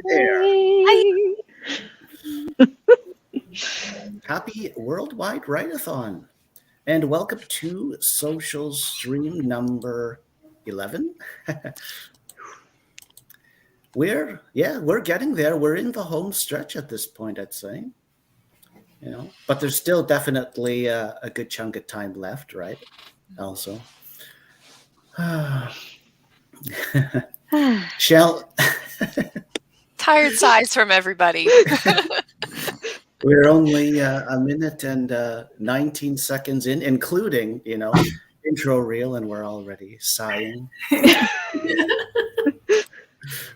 there. Hi. Happy World Wide Writeathon. And welcome to social stream number 11. We're getting there. We're in the home stretch at this point, I'd say. But there's still definitely a good chunk of time left, right? Also. Shall Tired sighs from everybody. We're only a minute and 19 seconds in, including, intro reel, and we're already sighing.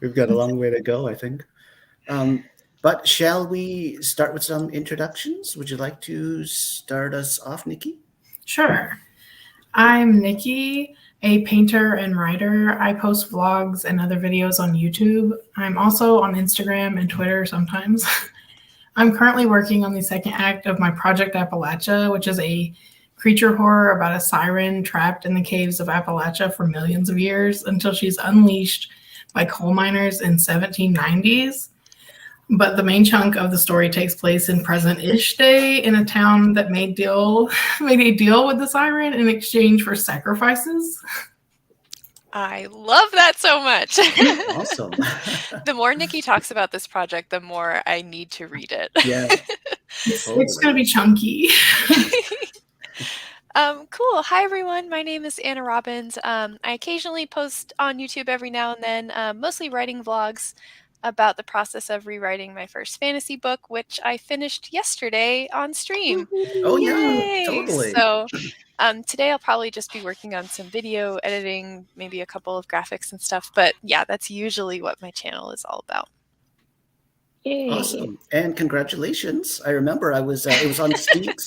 We've got a long way to go, I think. But shall we start with some introductions? Would you like to start us off, Nikki? Sure. I'm Nikki, a painter and writer. I post vlogs and other videos on YouTube. I'm also on Instagram and Twitter sometimes. I'm currently working on the second act of my Project Appalachia, which is a creature horror about a siren trapped in the caves of Appalachia for millions of years until she's unleashed by coal miners in 1790s. But the main chunk of the story takes place in present-ish day in a town that made a deal with the siren in exchange for sacrifices. I love that so much. Awesome. The more Nikki talks about this project, the more I need to read it. Yeah. It's going to be chunky. Cool. Hi, everyone. My name is Anna Robbins. I occasionally post on YouTube every now and then, mostly writing vlogs about the process of rewriting my first fantasy book, which I finished yesterday on stream. Oh, Yay! yeah, totally. So today I'll probably just be working on some video editing, maybe a couple of graphics and stuff. But yeah, that's usually what my channel is all about. Yay. Awesome. And congratulations. I remember it was on Steve's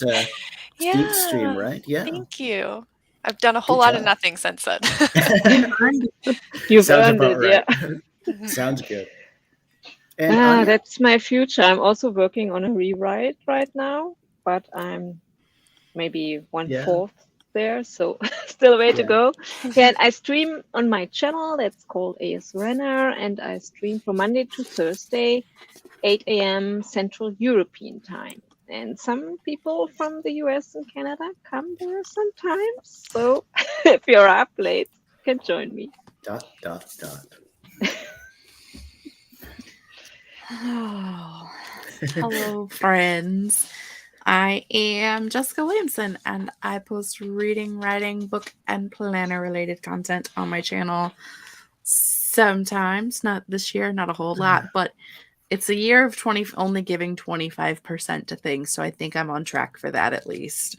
stream, right? Yeah. Thank you. I've done a whole lot of nothing since then. You've Sounds earned about it, right. yeah. Sounds good. And that's my future. I'm also working on a rewrite right now, but I'm maybe 1/4 there, so still a way to go. Yeah, and I stream on my channel that's called AS Renner, and I stream from Monday to Thursday, 8 a.m. Central European time. And some people from the US and Canada come there sometimes. So if you're up late, you can join me. ... Oh, hello, friends. I am Jessica Williamson, and I post reading, writing, book, and planner-related content on my channel. Sometimes, not this year, not a whole lot, but it's a year of only giving 25% to things, so I think I'm on track for that at least.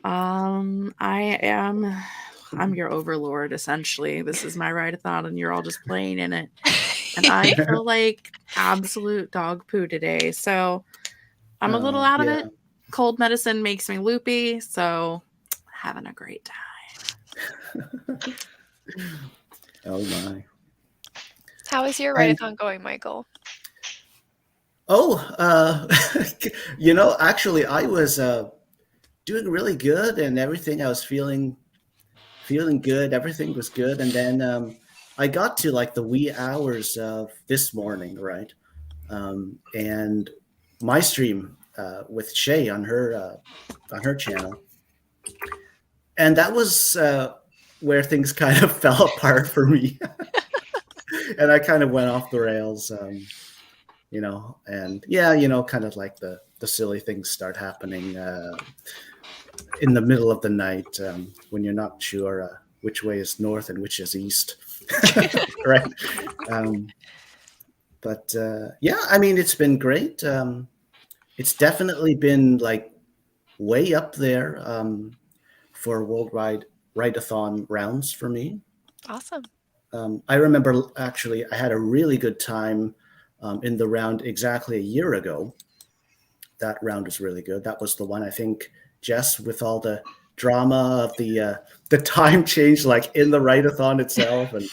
I'm your overlord, essentially. This is my write-a-thon, and you're all just playing in it. And I feel like absolute dog poo today. So I'm a little out of it. Cold medicine makes me loopy. So having a great time. Oh, my. How is your write-a-thon going, Michael? Actually, I was doing really good and everything. I was feeling good. Everything was good. And then I got to like the wee hours of this morning, right? And my stream with Shay on her channel, and that was where things kind of fell apart for me, and I kind of went off the rails, and kind of like the silly things start happening in the middle of the night when you're not sure which way is north and which is east. Right. It's been great. It's definitely been like way up there for World Wide Writeathon rounds for me. Awesome. I remember actually I had a really good time in the round exactly a year ago. That round was really good. That was the one, I think, Jess, with all the drama of the time change, like in the write-a-thon itself, and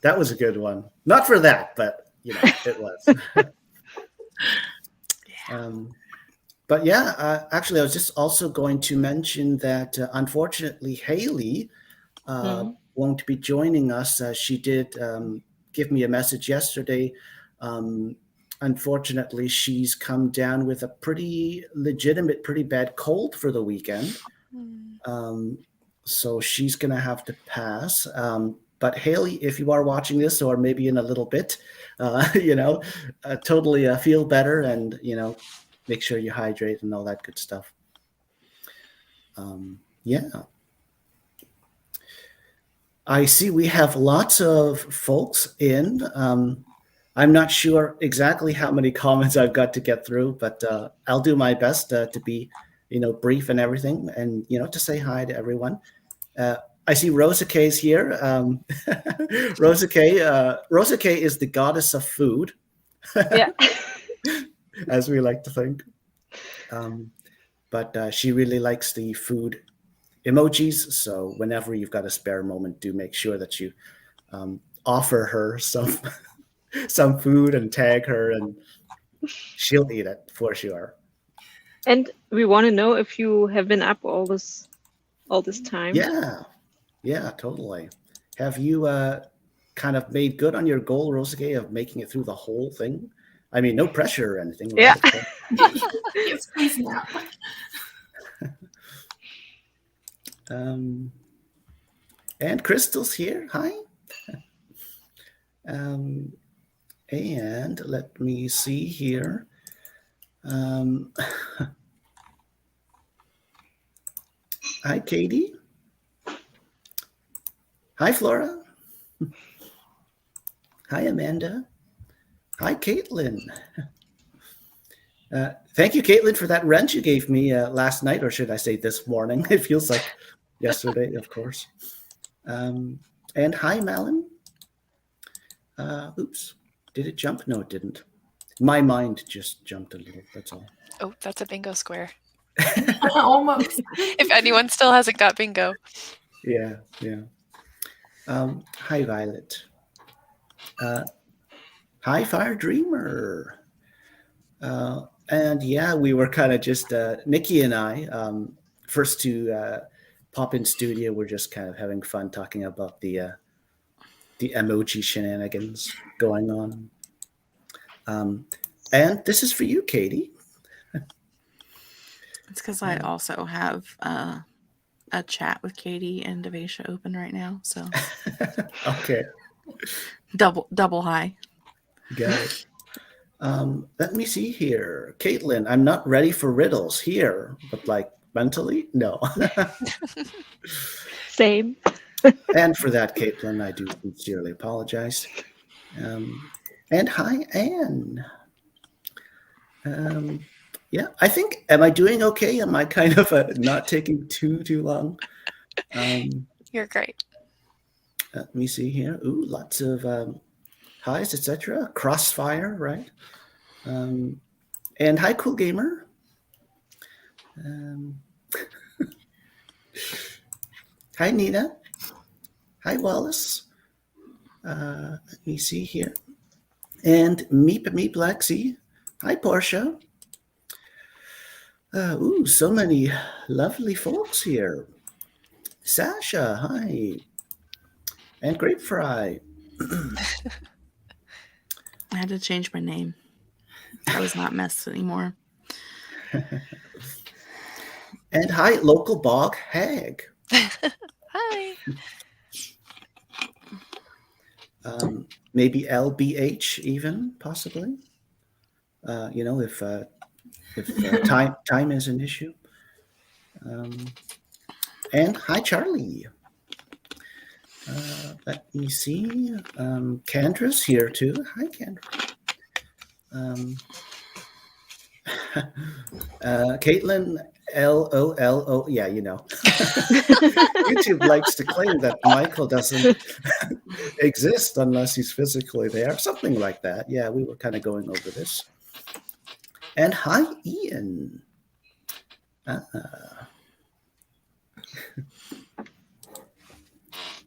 that was a good one. Not for that, but it was. Actually, I was just also going to mention that unfortunately Hayley won't be joining us. She did give me a message yesterday. Unfortunately, she's come down with a pretty legitimate, pretty bad cold for the weekend. So she's going to have to pass. But Hayley, if you are watching this, or maybe in a little bit, totally feel better, and, make sure you hydrate and all that good stuff. Yeah. I see we have lots of folks in. I'm not sure exactly how many comments I've got to get through, but I'll do my best to be, brief and everything, and, to say hi to everyone. I see Rosa K's here. Rosa K is the goddess of food. Yeah. As we like to think. But she really likes the food emojis. So whenever you've got a spare moment, do make sure that you offer her some food and tag her, and she'll eat it for sure. And we want to know if you have been up all this time. Yeah, totally. Have you kind of made good on your goal, Rosa K, of making it through the whole thing? I mean, no pressure or anything. Right? Yeah. Yes, please now. And Crystal's here. Hi. And let me see here. Hi, Katie. Hi, Flora. Hi, Amanda. Hi, Caitlin. Thank you, Caitlin, for that wrench you gave me last night, or should I say this morning? It feels like yesterday, of course. And hi, Malin. Oops. Did it jump? No, it didn't. My mind just jumped a little. That's all. Oh, that's a bingo square. Almost. If anyone still hasn't got bingo. Yeah. Hi, Violet. Hi, Fire Dreamer. And yeah, we were kind of just, Nikki and I, first to pop in studio, we're just kind of having fun talking about the emoji shenanigans going on. And this is for you, Katie. It's because I also have a chat with Katie and Devasia open right now. So Okay. Double high. Got it. Let me see here. Caitlin, I'm not ready for riddles here, but like mentally, no. Same. And for that, Caitlin, I do sincerely apologize. And hi, Anne. Yeah, I think, am I doing okay? Am I kind of not taking too long? You're great. Let me see here. Ooh, lots of highs, etc. Crossfire, right? And hi, Cool Gamer. Hi, Nina. Hi, Wallace. Let me see here. And Meep Lexi. Hi, Porscha. Ooh, so many lovely folks here. Sasha, hi. And grapefry. I had to change my name. I was not Mess anymore. And hi, local bog hag. Hi. Maybe LBH even, possibly. If time is an issue. And hi, Charlie. Let me see. Candra's here too. Hi, Kendra. Caitlin, LOLO. Yeah, YouTube likes to claim that Michael doesn't exist unless he's physically there. Something like that. Yeah, we were kind of going over this. And hi, Ian.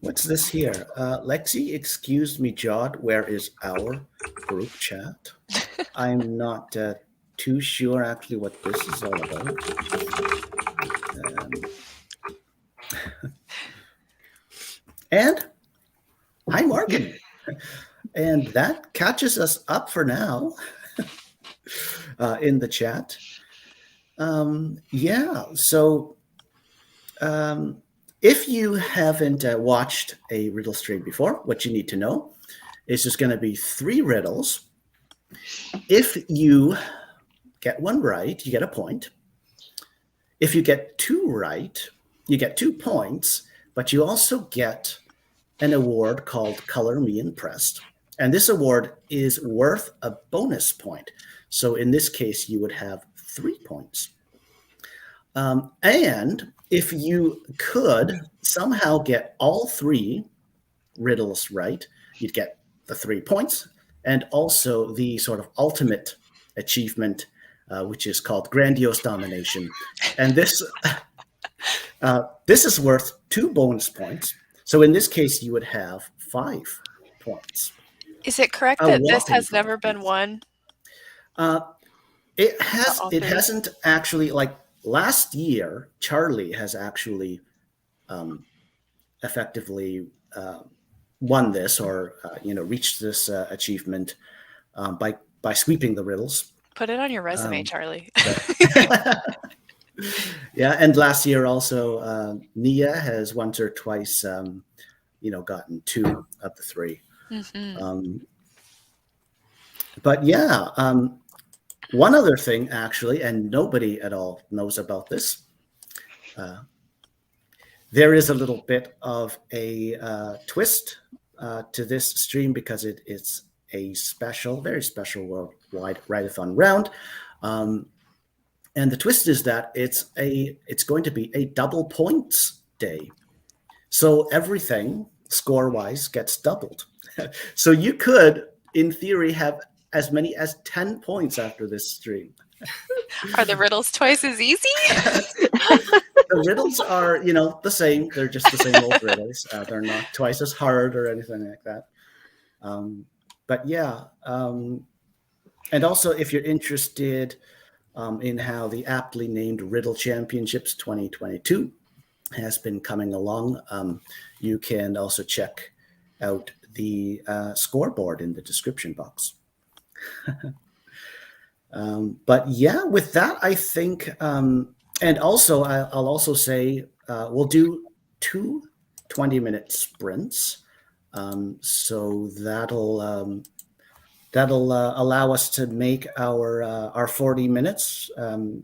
What's this here? Lexi, excuse me, Jod, where is our group chat? I'm not too sure actually what this is all about. And hi, Morgan. And that catches us up for now in the chat. Yeah, so if you haven't watched a riddle stream before, what you need to know is there's going to be 3 riddles. If you get one right, you get a point. If you get 2 right, you get 2 points, but you also get an award called Color Me Impressed. And this award is worth a bonus point. So in this case, you would have 3 points. And if you could somehow get all 3 riddles right, you'd get the 3 points and also the sort of ultimate achievement, which is called Grandiose Domination. And this is worth 2 bonus points. So in this case, you would have 5 points. Is it correct that this has never been won? It hasn't actually, like last year, Charlie has actually effectively won this or reached this achievement by sweeping the riddles. Put it on your resume, Charlie. Yeah, and last year also Nia has once or twice gotten 2 of the 3. Mm-hmm. But yeah, one other thing actually, and nobody at all knows about this. There is a little bit of a twist to this stream because it's a special, very special World Wide Writeathon round. And the twist is that it's going to be a double points day. So everything score-wise gets doubled. So you could, in theory, have as many as 10 points after this stream. Are the riddles twice as easy? The riddles are, the same. They're just the same old riddles. They're not twice as hard or anything like that. But yeah. And also, if you're interested in how the aptly named Riddle Championships 2022 has been coming along, you can also check out the scoreboard in the description box. But yeah, with that, I think, and also I'll also say we'll do 2 20-minute sprints. So that'll allow us to make our 40 minutes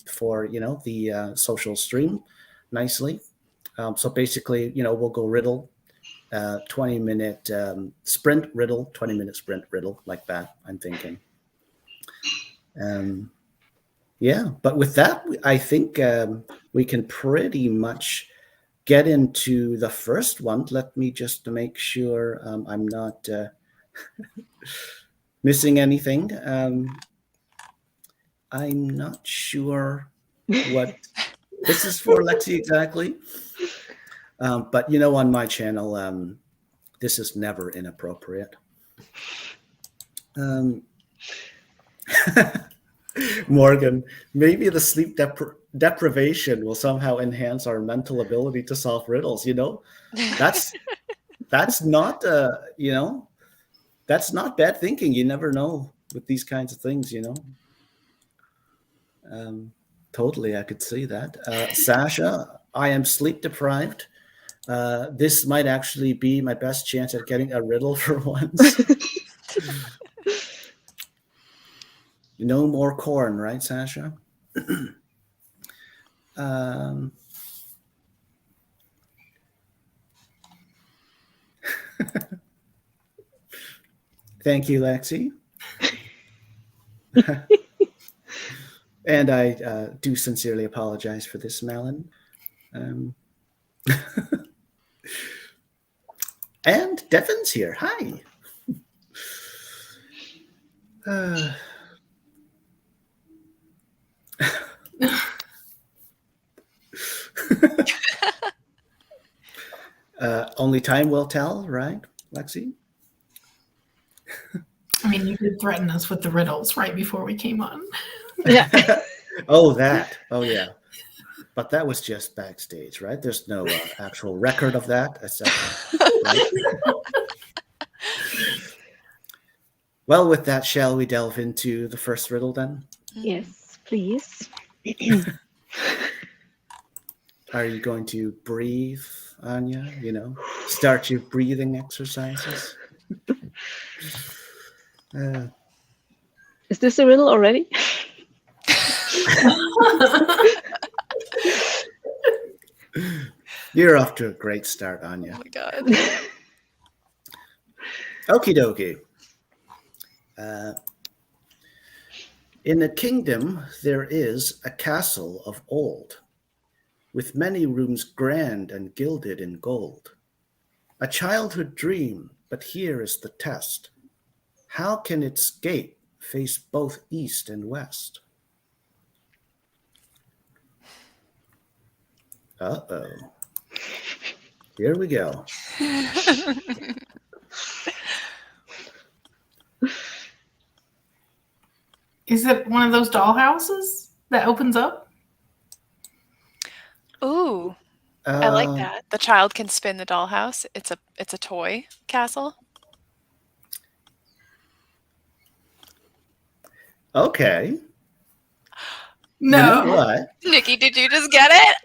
for the social stream nicely. So basically, we'll go riddle, 20-minute sprint riddle, 20-minute sprint riddle, like that, I'm thinking. Yeah, but with that, I think we can pretty much get into the first one. Let me just make sure I'm not missing anything. I'm not sure what this is for, Lexi, exactly. But on my channel, this is never inappropriate. Morgan, maybe the sleep deprivation will somehow enhance our mental ability to solve riddles. That's not that's not bad thinking. You never know with these kinds of things. Totally, I could see that. Sasha, I am sleep deprived. This might actually be my best chance at getting a riddle for once. No more corn, right, Sasha? Thank you, Lexi. And I do sincerely apologize for this, Malin. And Devin's here. Hi. Only time will tell, right, Lexi? I mean, you did threaten us with the riddles right before we came on. Yeah. Oh, that. Oh, yeah. But that was just backstage, right? There's no actual record of that, etc. Right? Well, with that, shall we delve into the first riddle then? Yes, please. Are you going to breathe, Anya? Start your breathing exercises? Is this a riddle already? You're off to a great start, Anya. Oh my god. Okie dokie. In a kingdom there is a castle of old, with many rooms grand and gilded in gold. A childhood dream, but here is the test. How can its gate face both east and west? Uh-oh. Here we go. Is it one of those dollhouses that opens up? Ooh, I like that. The child can spin the dollhouse. It's a toy castle. Okay. No. You know what? Nikki, did you just get it?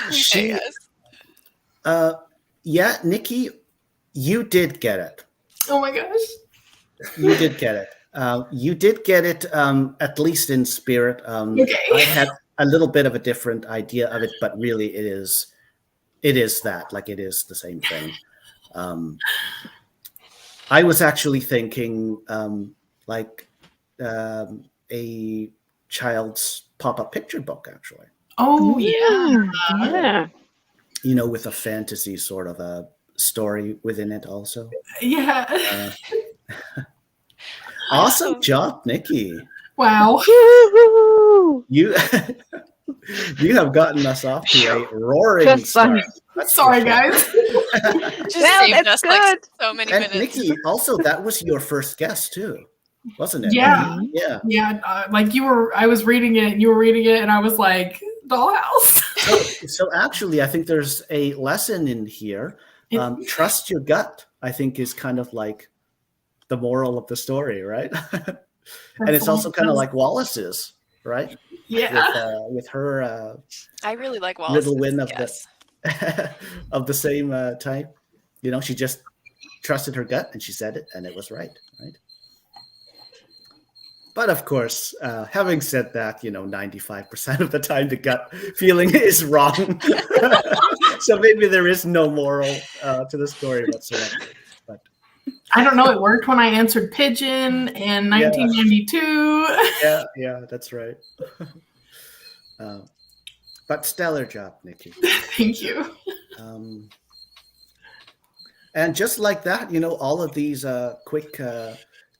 Please say yes. Yeah, Nikki, you did get it. Oh my gosh. You did get it. You did get it, at least in spirit. Okay. I had a little bit of a different idea of it, but really it is that, like it is the same thing. I was actually thinking like a child's pop-up picture book, actually. Oh yeah. Yeah. With a fantasy sort of a story within it also. Yeah. Awesome job, Nikki. Wow. You have gotten us off to a roaring start. Sorry, guys. Just saved us like so many and minutes. Nikki, also that was your first guess too, wasn't it? Yeah. Yeah. Yeah. Like I was reading it and you were reading it and I was like, dollhouse. So actually, I think there's a lesson in here. Trust your gut, I think, is kind of like the moral of the story, right? And it's also kind of like Wallace's, right? Yeah. With her I really like Wallace. little win of of the same type. She just trusted her gut and she said it and it was right? But of course, having said that, 95% of the time the gut feeling is wrong. So maybe there is no moral to the story whatsoever. But I don't know. It worked when I answered pigeon in 1992. Yeah, that's right. But stellar job, Nikki. Thank you. And just like that, all of these quick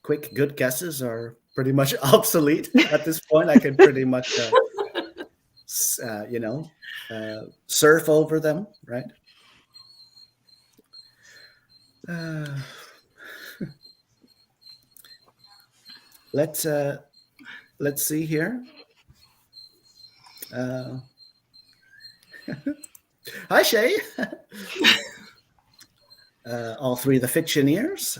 good guesses are pretty much obsolete at this point. I can pretty much, surf over them, right? Let's see here. Hi, Shay. All three of the fictioneers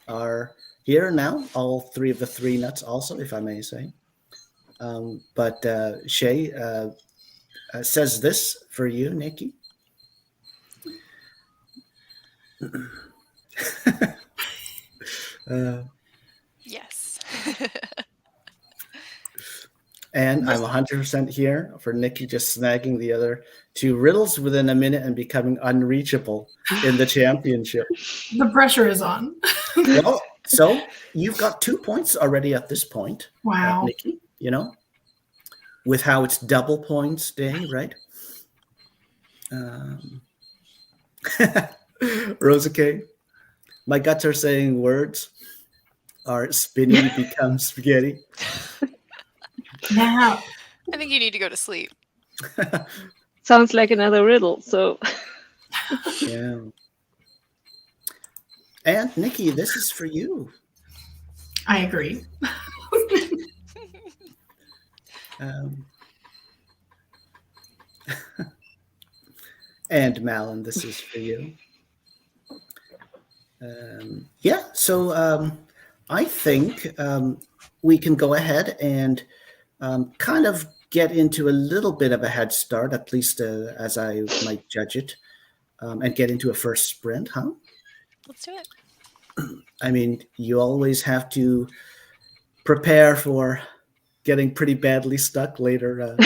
are here now. All three of the three nuts also, if I may say. But Shay says this for you, Nikki. Yes. And I'm 100% here for Nikki just snagging the other two riddles within a minute and becoming unreachable in the championship. The pressure is on. Well, so you've got 2 points already at this point. Wow. Nikki, with how it's double points day, right? Rosa K. My guts are saying words are spinning become spaghetti. Now, I think you need to go to sleep. Sounds like another riddle. So Yeah. And Nikki, this is for you. I agree. And Malin, this is for you. Yeah, so I think we can go ahead and kind of get into a little bit of a head start, at least as I might judge it, and get into a first sprint, huh? Let's do it. I mean, you always have to prepare for getting pretty badly stuck later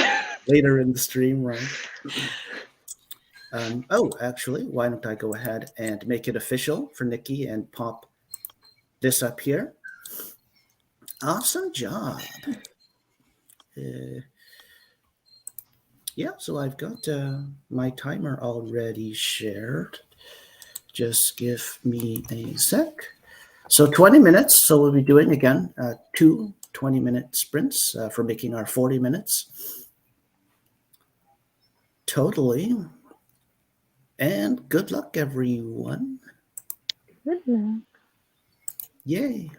later in the stream, right? Oh, actually, why don't I go ahead and make it official for Nikki and pop this up here? Awesome job. Yeah, so I've got my timer already shared. Just give me a sec. So 20 minutes. So we'll be doing, again, 2 20-minute sprints for making our 40 minutes. Totally. And good luck, everyone. Good luck. Yay.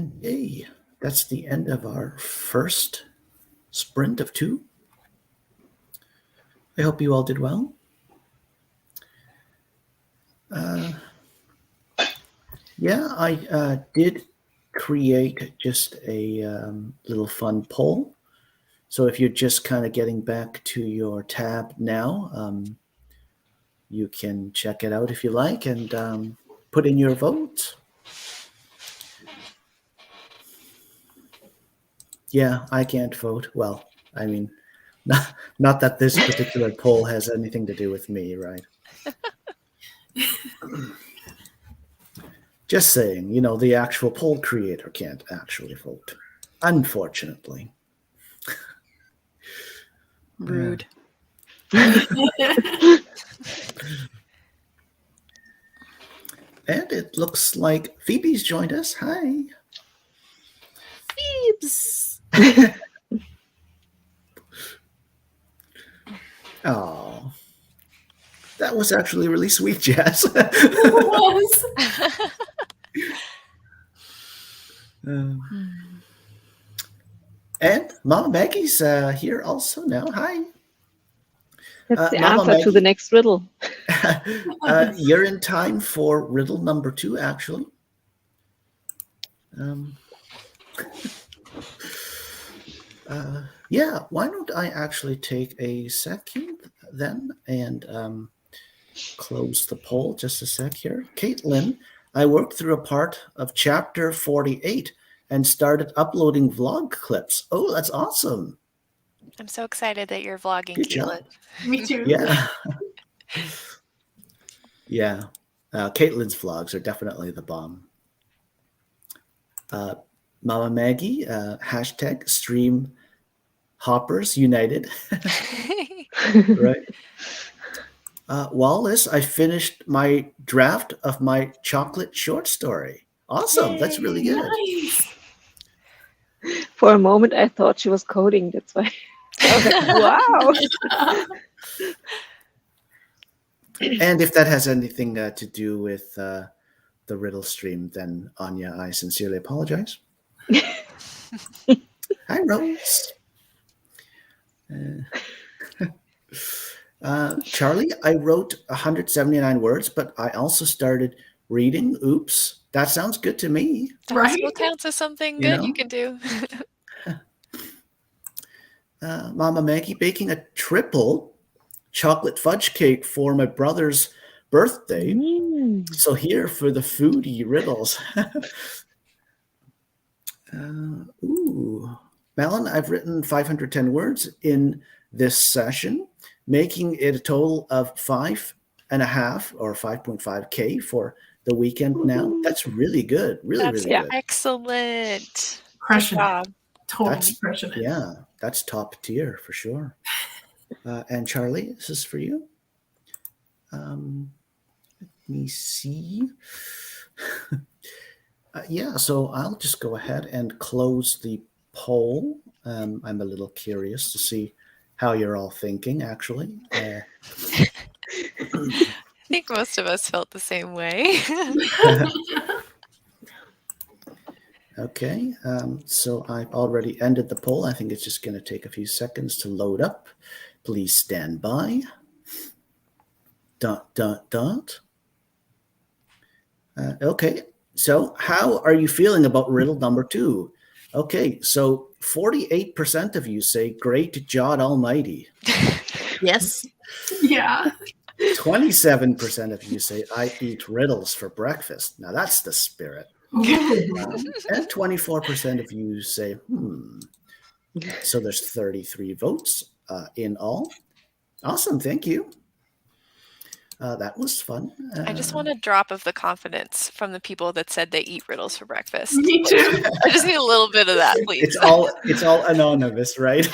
And yay, that's the end of our first sprint of 2. I hope you all did well. Yeah, I did create just a little fun poll. So if you're just kind of getting back to your tab now, you can check it out if you like and put in your vote. Yeah, I can't vote. Well, I mean, not that this particular poll has anything to do with me, right? Just saying, the actual poll creator can't actually vote, unfortunately. Rude. And it looks like Phoebe's joined us. Hi. Phoebes. Oh, that was actually really sweet, Jess. It was. And Mama Maggie's here also now. Hi. That's the Mama answer to the next riddle. You're in time for riddle number 2, actually. Yeah, why don't I actually take a second then and close the poll just a sec here. Caitlin, I worked through a part of chapter 48 and started uploading vlog clips. Oh, that's awesome. I'm so excited that you're vlogging, Good job. Caitlin. Me too. Yeah. Yeah. Caitlin's vlogs are definitely the bomb. Mama Maggie, hashtag stream hoppers united. Right. Wallace, I finished my draft of my chocolate short story. Awesome. That's really good. Nice. For a moment, I thought she was coding. That's why. I was like, wow. And if that has anything to do with the riddle stream, then Anya, I sincerely apologize. Hi, Rose. Charlie, I wrote 179 words, but I also started reading. Oops, that sounds good to me. That Right? still counts as something You good know? you can do. Mama Maggie baking a triple chocolate fudge cake for my brother's birthday. So here for the foodie riddles. Malin, I've written 510 words in this session, making it a total of 5.5 or 5.5K for the weekend now. That's really good. Really good. Excellent. Crushing Good it. job. Totally crushing it. Yeah, that's top tier for sure. And Charlie, this is for you. Let me see. Yeah, so I'll just go ahead and close the poll. I'm a little curious to see how you're all thinking, actually. I think most of us felt the same way. Okay, so I've already ended the poll. I think it's just going to take a few seconds to load up. Please stand by. ... Okay, so how are you feeling about riddle number 2? Okay, so 48% of you say, great God Almighty. Yes. Yeah. 27% of you say, I eat riddles for breakfast. Now that's the spirit. And 24% of you say, So there's 33 votes in all. Awesome, thank you. That was fun. I just want a drop of the confidence from the people that said they eat riddles for breakfast. Me too. I just need a little bit of that, please. It's all anonymous, right?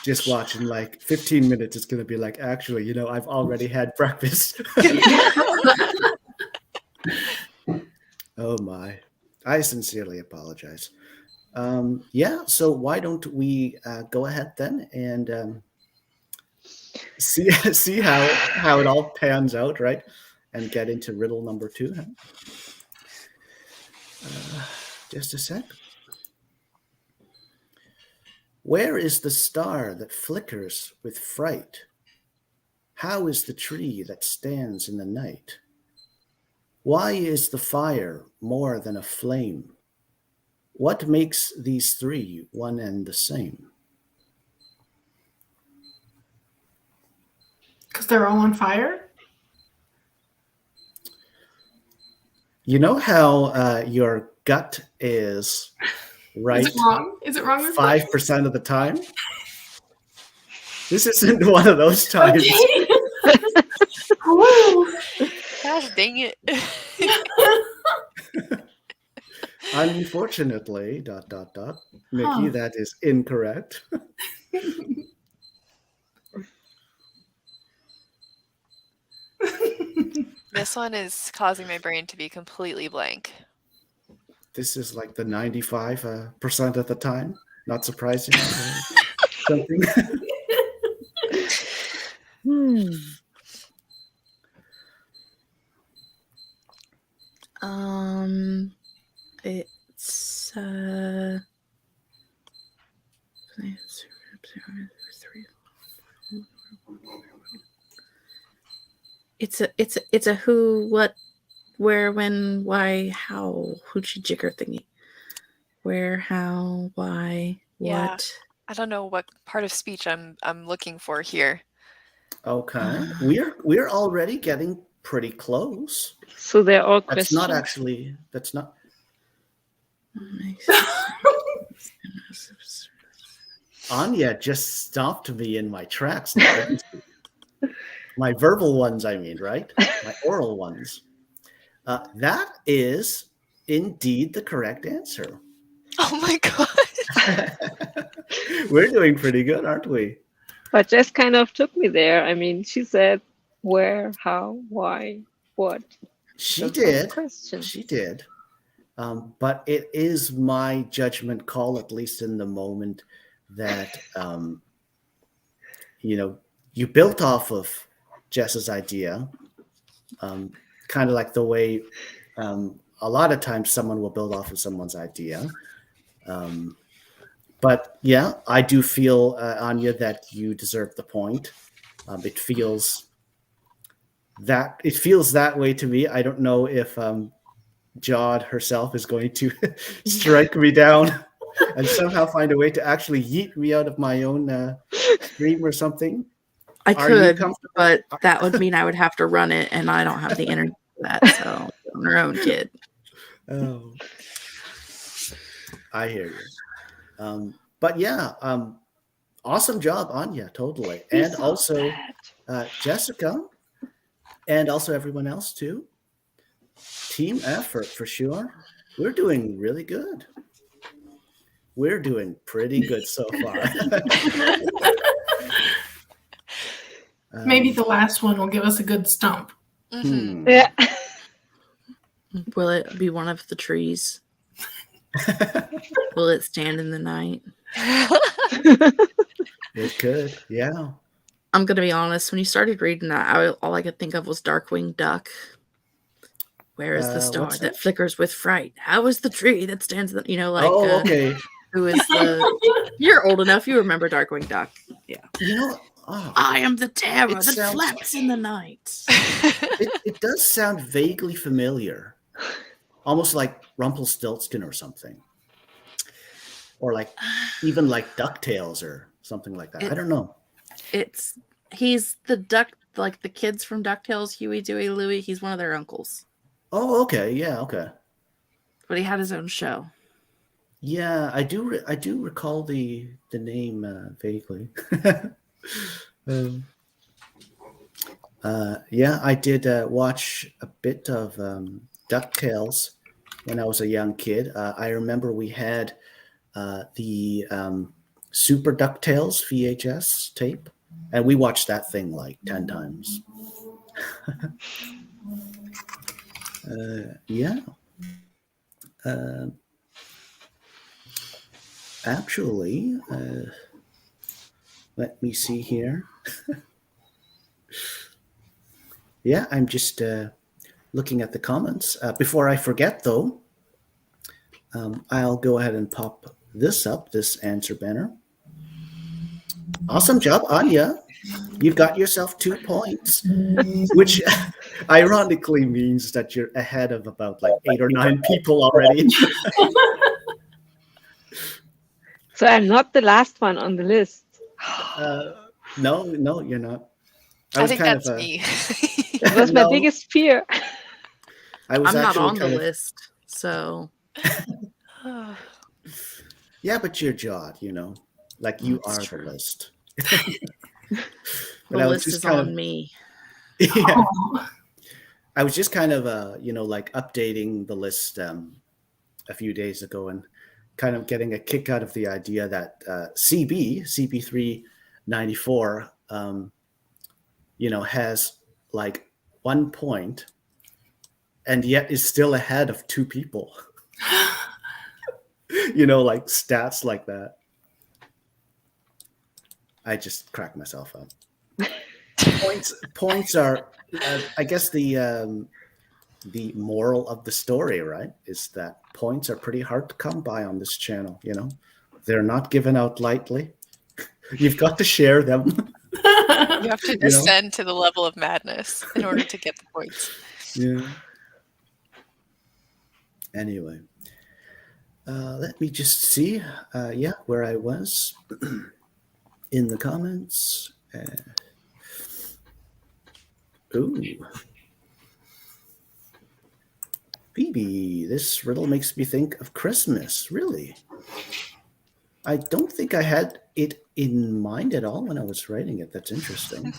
Just watching like 15 minutes, it's going to be like, actually, I've already had breakfast. Oh my. I sincerely apologize. Yeah, so why don't we go ahead then and see how it all pans out, right? And get into riddle number 2. Just a sec. Where is the star that flickers with fright? How is the tree that stands in the night? Why is the fire more than a flame? What makes these three one and the same? Because they're all on fire? You know how your gut is right? Is it wrong? Is it wrong? 5% of the time? This isn't one of those times. Okay. Woo. Gosh dang it. Unfortunately, ... Nikki, that is incorrect. This one is causing my brain to be completely blank. This is like the 95% of the time. Not surprising. Something. It's a who, what, where, when, why, how, hoochie jigger thingy. Where, how, why, Yeah. what. I don't know what part of speech I'm looking for here. Okay. We're already getting pretty close. So they're all That's questions. That's not. Anya just stopped me in my tracks. My verbal ones, I mean, right? My oral ones. That is indeed the correct answer. Oh my god. We're doing pretty good, aren't we? But Jess kind of took me there. I mean, she said where, how, why, what. She Those did. questions. She did. But it is my judgment call, at least in the moment, that you built off of Jess's idea, kind of like the way a lot of times someone will build off of someone's idea. But yeah, I do feel, Anya, that you deserve the point. It feels that way to me. I don't know if Jod herself is going to strike me down and somehow find a way to actually yeet me out of my own stream or something. I could, but that would mean I would have to run it, and I don't have the internet for that. So on her own, kid. Oh, I hear you. But yeah, awesome job, Anya, totally, and also Jessica, and also everyone else too. Team effort for sure. We're doing really good. We're doing pretty good so far. Maybe the last one will give us a good stump. Mm-hmm. Yeah. Will it be one of the trees? Will it stand in the night? It could, yeah. I'm going to be honest. When you started reading that, all I could think of was Darkwing Duck. Where is the star that flickers with fright? How is the tree that stands, okay. Who is the... You're old enough. You remember Darkwing Duck. Yeah. You know, I am the terror that flaps in the night. It does sound vaguely familiar. Almost like Rumpelstiltskin or something. Or like, even like DuckTales or something like that. I don't know. He's the duck, like the kids from DuckTales, Huey, Dewey, Louie. He's one of their uncles. Oh, okay. Yeah, okay. But he had his own show. Yeah, I do recall the name vaguely. Yeah, I did watch a bit of DuckTales when I was a young kid. I remember we had the Super DuckTales VHS tape, and we watched that thing like 10 times. Yeah. Actually, let me see here. Yeah, I'm just looking at the comments. Before I forget, though, I'll go ahead and pop this up, this answer banner. Awesome job, Anya. You've got yourself 2 points, which ironically means that you're ahead of about like 8 or 9 people already. So I'm not the last one on the list. No, you're not. I think that's me. That was my biggest fear. I'm not on the list, so. Yeah, but you're Jod, like you That's are true. the list. The list is on me. Yeah. I was just kind of, like updating the list a few days ago and kind of getting a kick out of the idea that CP394, has like 1 point and yet is still ahead of 2 people. Like stats like that. I just cracked myself up. Points are, I guess, the moral of the story, right? Is that points are pretty hard to come by on this channel. They're not given out lightly. You've got to share them. You have to descend to the level of madness in order to get the points. Yeah. Anyway, let me just see. Where I was in the comments. Phoebe, this riddle makes me think of Christmas. Really? I don't think I had it in mind at all when I was writing it. That's interesting.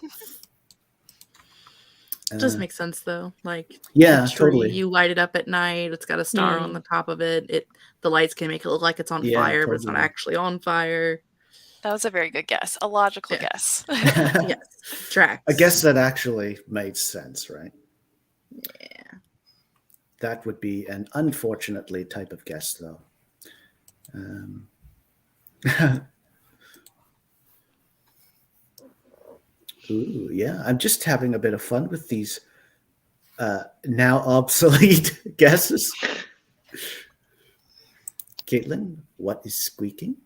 It does make sense though. Like, yeah, the tree, totally. you light it up at night. It's got a star on the top of it. The lights can make it look like it's on fire, but it's not actually on fire. That was a very good guess. A logical guess. Yes. Tracks. I guess that actually made sense, right? Yeah. That would be an unfortunately type of guess, though. Ooh, yeah. I'm just having a bit of fun with these now obsolete guesses. Caitlin, what is squeaking?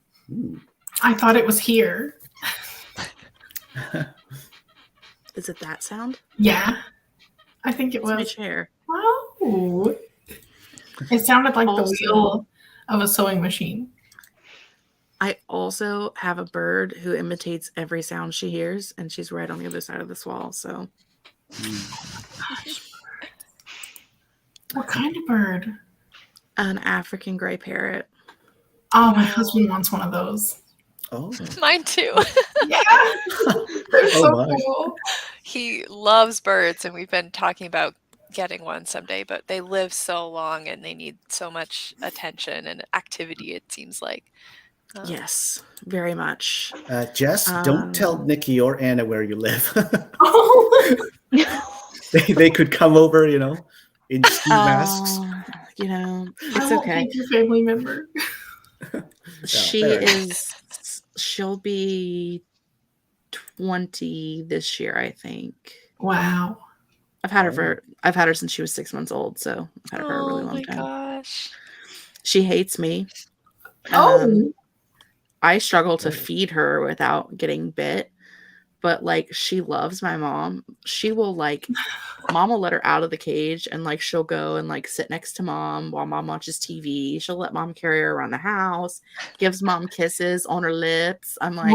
I thought it was here. Is it that sound? Yeah. I think it It's was. my chair. Oh. It sounded like the wheel of a sewing machine. I also have a bird who imitates every sound she hears, and she's right on the other side of this wall. So, What kind of bird? an African gray parrot. Oh, my husband wants one of those. Oh, Mine too. Yeah. They're so my. cool. He loves birds, and we've been talking about getting one someday, but they live so long and they need so much attention and activity, it seems like. Yes, very much. Jess, don't tell Nikki or Anna where you live. Oh. they could come over, in ski masks. It's okay. Your family member. She'll be 20 this year, I think. Wow. I've had her since she was 6 months old, so I've had her for a really long time. Oh my gosh. She hates me. I struggle to feed her without getting bit, but like she loves my mom. She will mom will let her out of the cage and she'll go and sit next to mom while mom watches TV. She'll let mom carry her around the house, gives mom kisses on her lips. I'm like,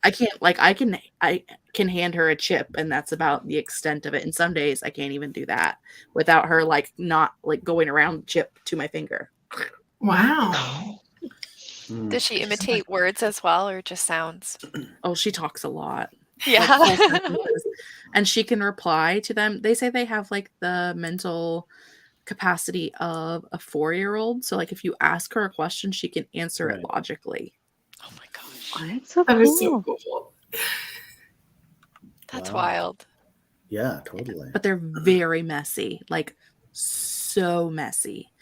I can hand her a chip and that's about the extent of it. And some days I can't even do that without her not going around the chip to my finger. Wow. Does she imitate words as well or just sounds? Oh, she talks a lot. Yeah. And she can reply to them. They say they have the mental capacity of a 4-year-old. So if you ask her a question, she can answer it logically. Oh my gosh. That's so That cool. is so cool. That's wild. Yeah, totally. But they're very messy, so messy.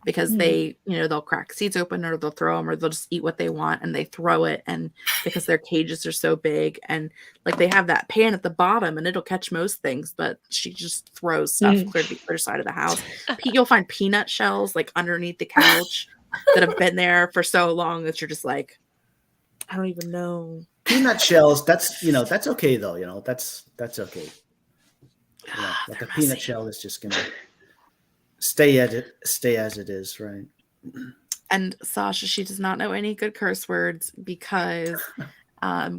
because they, they'll crack seeds open, or they'll throw them, or they'll just eat what they want and they throw it. And because their cages are so big, and like they have that pan at the bottom and it'll catch most things, but she just throws stuff clear to the other side of the house. You'll find peanut shells like underneath the couch that have been there for so long that you're just like, I don't even know. Peanut shells, that's okay though, that's okay. Yeah, like a peanut shell is just gonna stay as it is, right? And Sasha, she does not know any good curse words because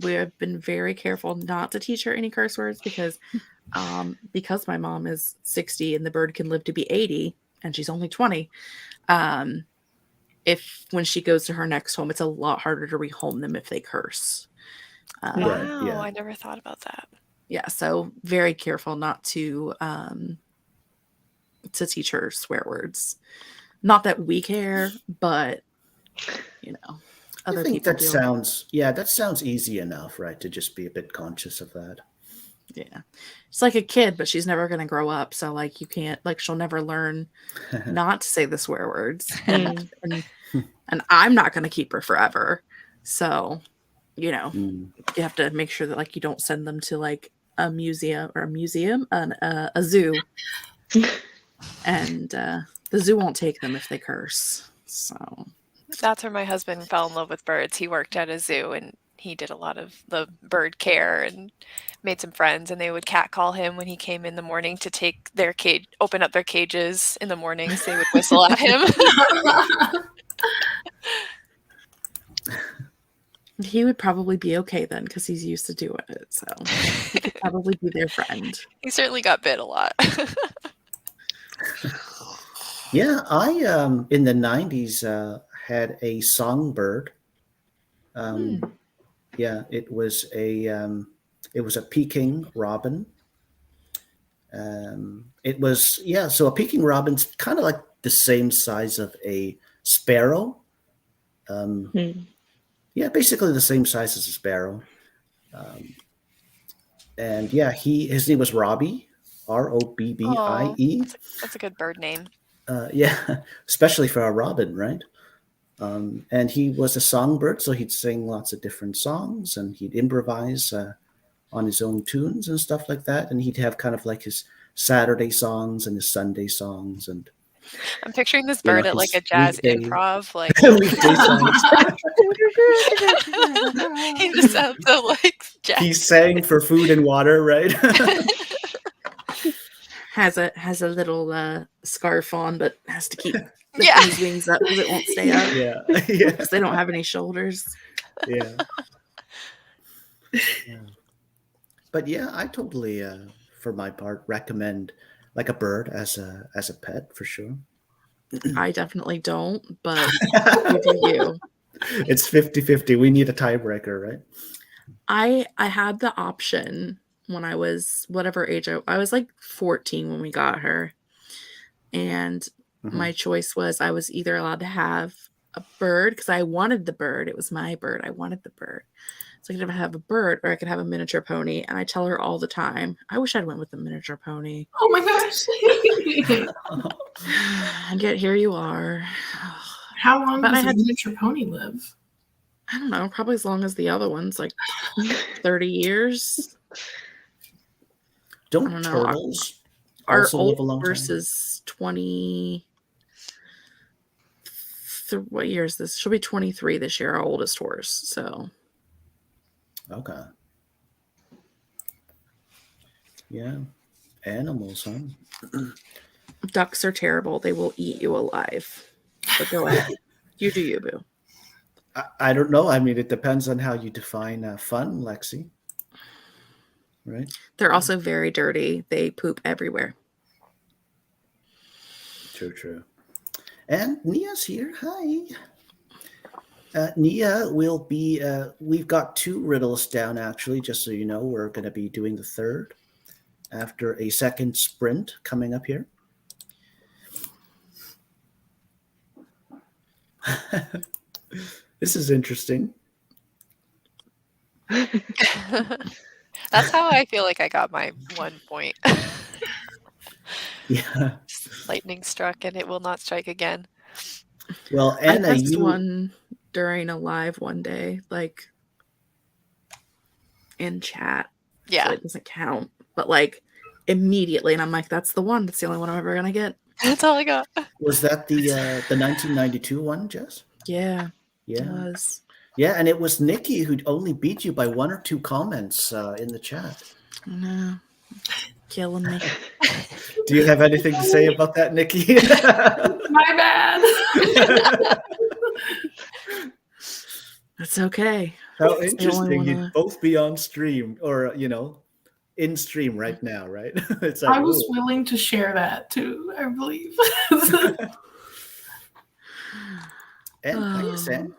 we have been very careful not to teach her any curse words because my mom is 60 and the bird can live to be 80 and she's only 20. If when she goes to her next home, it's a lot harder to rehome them if they curse. Wow, I never thought about that. Yeah, so very careful not to teach her swear words. Not that we care, but other I think people that do. That sounds easy enough, right? To just be a bit conscious of that. Yeah. It's like a kid, but she's never going to grow up. So like you can't, like she'll never learn not to say the swear words. And I'm not going to keep her forever. So, you have to make sure that like you don't send them to like a museum, a zoo. And the zoo won't take them if they curse. So that's where my husband fell in love with birds. He worked at a zoo and he did a lot of the bird care and made some friends, and they would catcall him when he came in the morning to take their cage, open up their cages in the mornings. They would whistle at him. He would probably be okay then because he's used to doing it. So he could probably be their friend. He certainly got bit a lot. Yeah, I in the 90s had a songbird. Yeah, it was a Peking robin. So a Peking robin's kind of like the same size of a sparrow. Yeah, basically the same size as a sparrow. And yeah, his name was Robbie, Robbie. That's a good bird name. Yeah, especially for a robin, right? And he was a songbird, so he'd sing lots of different songs and he'd improvise on his own tunes and stuff like that. And he'd have kind of like his Saturday songs and his Sunday songs. And I'm picturing this bird at like a jazz improv, like weekday songs. He just sounds so like jazz. He sang for food and water, right? Has a little scarf on, but has to keep his wings up because it won't stay up. Yeah, because they don't have any shoulders. Yeah. But yeah, I totally, for my part, recommend like a bird as a pet for sure. I definitely don't, but you do you. It's 50-50. We need a tiebreaker, right? I had the option when I was whatever age I was like 14 when we got her. And my choice was I was either allowed to have a bird because I wanted the bird. It was my bird. I wanted the bird. So I could have a bird or I could have a miniature pony. And I tell her all the time, I wish I'd went with the miniature pony. Oh my gosh. And yet here you are. How long does a miniature pony live? I don't know. Probably as long as the other ones, like 30 years. Don't turtles our old horse is 20. What year is this? She'll be 23 this year, our oldest horse. So. Okay. Yeah. Animals, huh? Ducks are terrible. They will eat you alive. But go ahead. You do you, boo. I don't know. I mean, it depends on how you define fun, Lexi. Right? They're also very dirty. They poop everywhere. True. And Nia's here. Hi. Nia will be, we've got 2 riddles down, actually, just so you know. We're going to be doing the third after a second sprint coming up here. This is interesting. That's how I feel like I got my 1 point. Yeah. Lightning struck and it will not strike again. Well, I Anna, pressed one during a live one day, like in chat. Yeah. So it doesn't count. But like immediately, and I'm like, that's the one. That's the only one I'm ever gonna get. That's all I got. Was that the 1992 one, Jess? Yeah. Yeah. It was. Yeah, and it was Nikki who only beat you by 1 or 2 comments in the chat. No. Killing me. Do you have anything to say about that, Nikki? My bad. That's okay. How It's the only interesting one you'd both be on stream or, in stream right now, right? It's like, I was willing to share that too, I believe. And hi, Sam.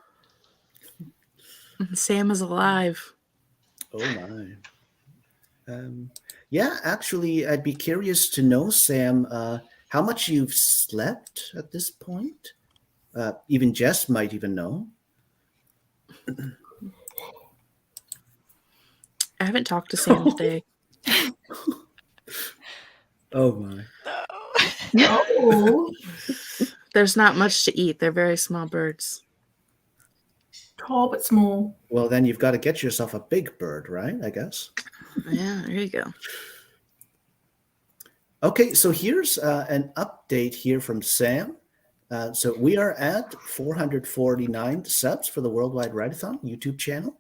Sam is alive. Oh my. Yeah, actually, I'd be curious to know, Sam, how much you've slept at this point. Even Jess might even know. I haven't talked to Sam today. Oh my. Oh, There's not much to eat. They're very small birds. tall but small. Well, then you've got to get yourself a big bird, right? I guess. Yeah, there you go. Okay, so here's an update here from Sam. So we are at 449 subs for the World Wide Writeathon YouTube channel.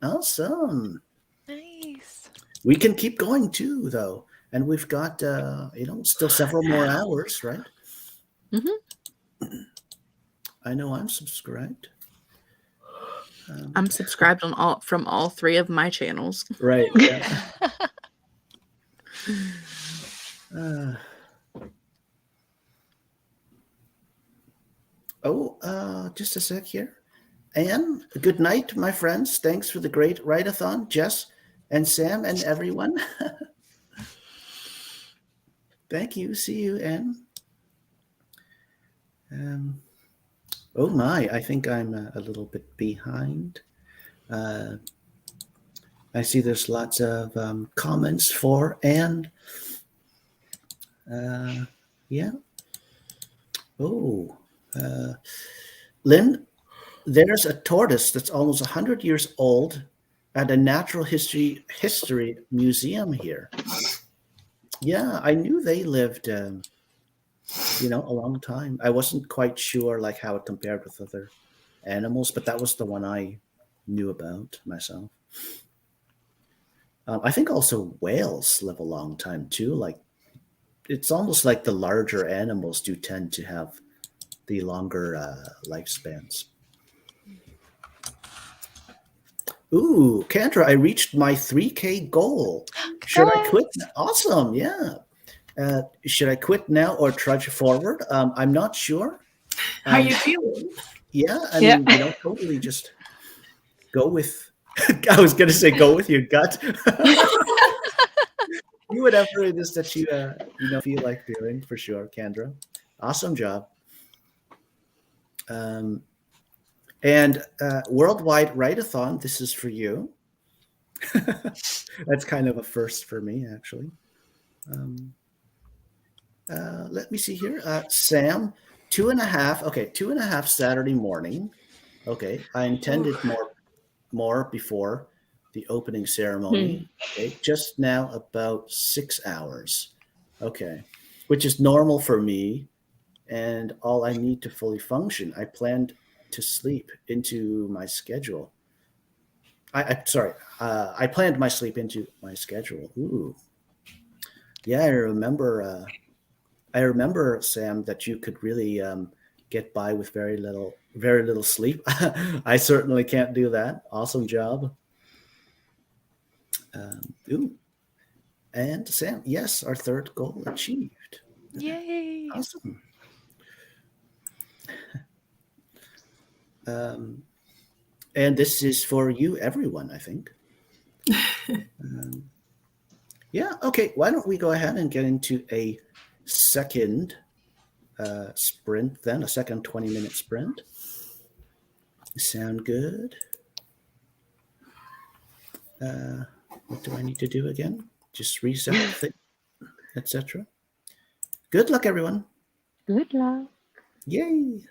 Awesome. Nice. We can keep going too, though. And we've got, still several more hours, right? Mm-hmm. I know I'm subscribed. I'm subscribed on from all 3 of my channels. Right. Yeah. Just a sec here. Anne, good night, my friends. Thanks for the great write-a-thon, Jess and Sam and everyone. Thank you. See you, Anne. Oh my, I think I'm a little bit behind. I see there's lots of comments for Anne. Yeah. Oh, Lynn, there's a tortoise that's almost 100 years old at a natural history museum here. Yeah, I knew they lived, a long time. I wasn't quite sure like how it compared with other animals, but that was the one I knew about myself. I think also whales live a long time too. Like it's almost like the larger animals do tend to have the longer lifespans. Ooh, Kendra, I reached my 3K goal. Should I quit? Awesome, yeah. Should I quit now or trudge forward? I'm not sure. How you feeling? Yeah, I mean, totally just go with. I was going to say go with your gut. Do whatever it is that you feel like doing for sure, Kendra. Awesome job. And Worldwide Writeathon, this is for you. That's kind of a first for me, actually. Let me see here. Sam, 2.5. Okay, 2.5 Saturday morning. Okay, I intended more before the opening ceremony. Okay, just now about 6 hours. Okay, which is normal for me, and all I need to fully function. I planned to sleep into my schedule. I planned my sleep into my schedule. Ooh, yeah, I remember, Sam, that you could really get by with very little sleep. I certainly can't do that. Awesome job. And Sam, yes, our 3rd goal achieved. Yay! Awesome. And this is for you, everyone, I think. Yeah, okay. Why don't we go ahead and get into a second sprint then, a second 20-minute sprint. Sound good? What do I need to do again? Just reset the thing, etc. Good luck, everyone. Good luck. Yay!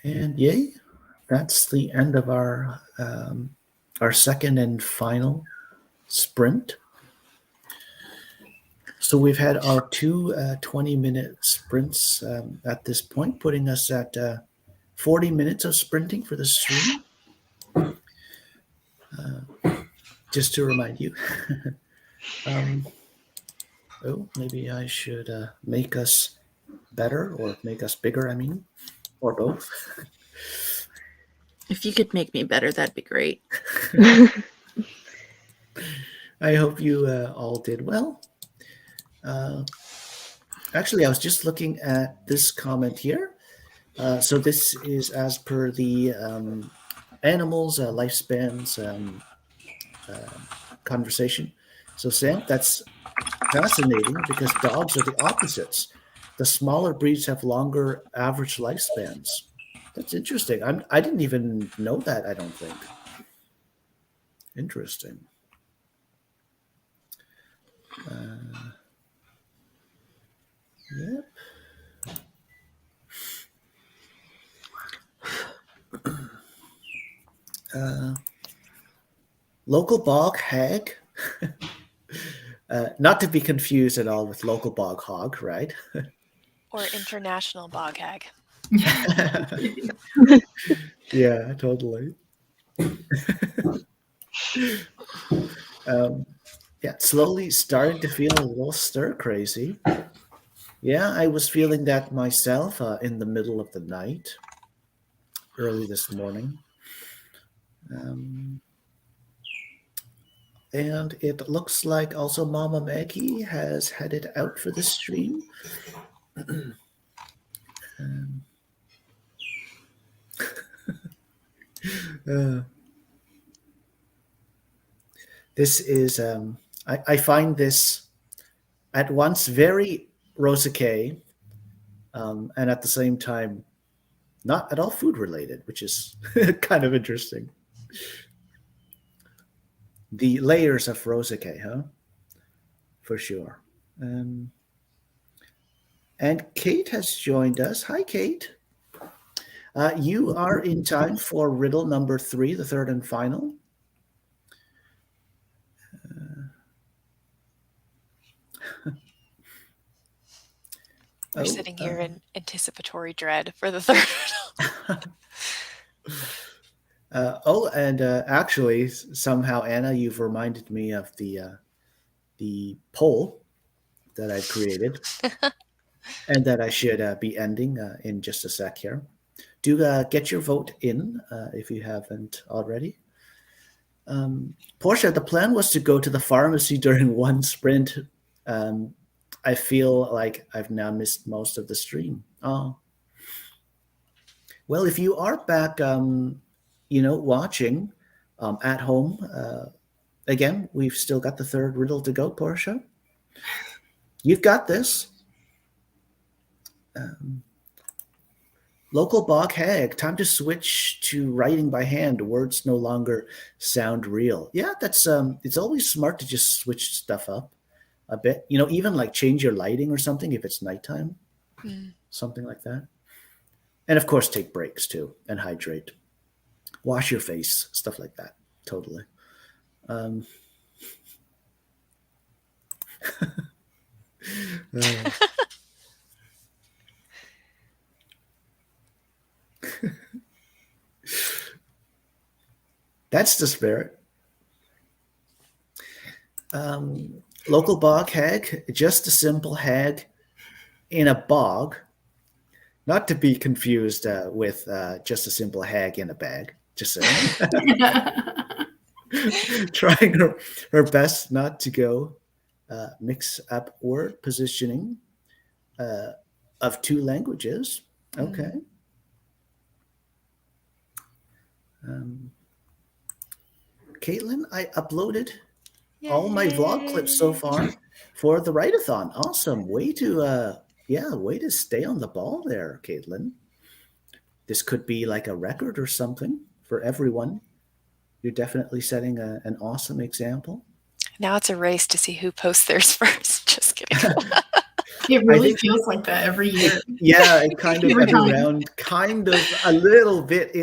And yay, that's the end of our second and final sprint. So we've had our two 20-minute sprints at this point, putting us at 40 minutes of sprinting for the stream. Just to remind you. Maybe I should make us better or make us bigger, I mean, or both. If you could make me better, that'd be great. I hope you all did well. Actually, I was just looking at this comment here. So this is as per the animals' lifespans conversation. So Sam, that's fascinating because dogs are the opposites. The smaller breeds have longer average lifespans. That's interesting. I didn't even know that, I don't think. Interesting. Yep. Local bog hag. Not to be confused at all with local bog hog, right? Or international bog hag. Yeah, totally. Yeah, slowly starting to feel a little stir crazy. Yeah, I was feeling that myself in the middle of the night, early this morning. And it looks like also Mama Maggie has headed out for the stream. This is, I find this at once very Rosacay and at the same time not at all food related, which is kind of interesting. The layers of Rosacay, huh? For sure. And Kate has joined us. Hi, Kate. You are in time for riddle number 3, the third and final. We're sitting here in anticipatory dread for the third riddle. Actually, somehow, Anna, you've reminded me of the poll that I've created and that I should be ending in just a sec here. Do get your vote in if you haven't already. Porscha, the plan was to go to the pharmacy during one sprint. I feel like I've now missed most of the stream. Oh. Well, if you are back, watching at home, again, we've still got the third riddle to go, Porscha. You've got this. Local bog hag, time to switch to writing by hand. Words no longer sound real. Yeah, that's it's always smart to just switch stuff up a bit. Even like change your lighting or something if it's nighttime, something like that. And of course, take breaks too and hydrate. Wash your face, stuff like that. Totally. That's the spirit. Local bog hag, just a simple hag in a bog, not to be confused with just a simple hag in a bag. Just saying. Trying her best not to go mix up word positioning of two languages. Okay. Caitlin, I uploaded all my vlog clips so far for the write-a-thon. Awesome. Way to stay on the ball there, Caitlin. This could be like a record or something for everyone. You're definitely setting an awesome example. Now it's a race to see who posts theirs first. Just kidding. It really feels like that every year. Yeah, it kind of every round, kind of a little bit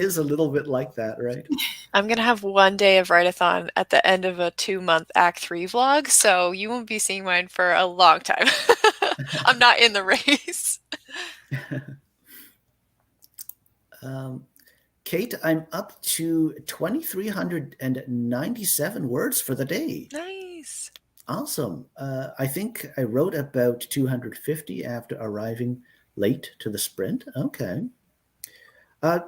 like that, right? I'm gonna have one day of write-a-thon at the end of a 2-month Act 3 vlog, so you won't be seeing mine for a long time. I'm not in the race. Kate, I'm up to 2,397 words for the day. Nice. Awesome. I think I wrote about 250 after arriving late to the sprint. Okay.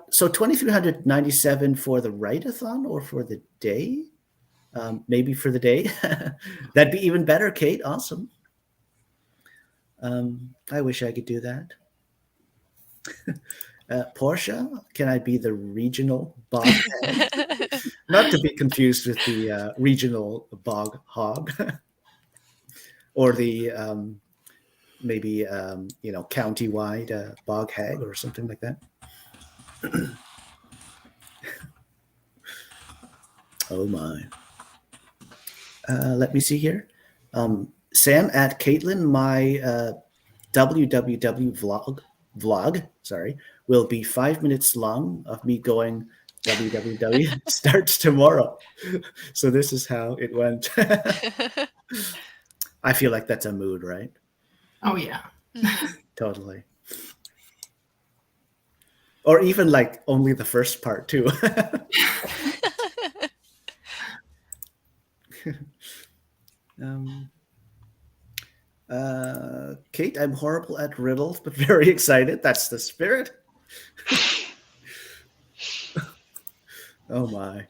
So 2,397 for the write-a-thon or for the day? Maybe for the day. That'd be even better, Kate. Awesome. I wish I could do that. Porscha, can I be the regional bog hog? Not to be confused with the regional bog hog. Or the maybe county-wide bog hag or something like that. Oh my. Let me see here. Sam at Caitlin, my www vlog, will be 5 minutes long of me going www starts tomorrow. So this is how it went. I feel like that's a mood, right? Oh yeah. Totally. Or even like only the first part too. Kate, I'm horrible at riddles, but very excited. That's the spirit. Oh my.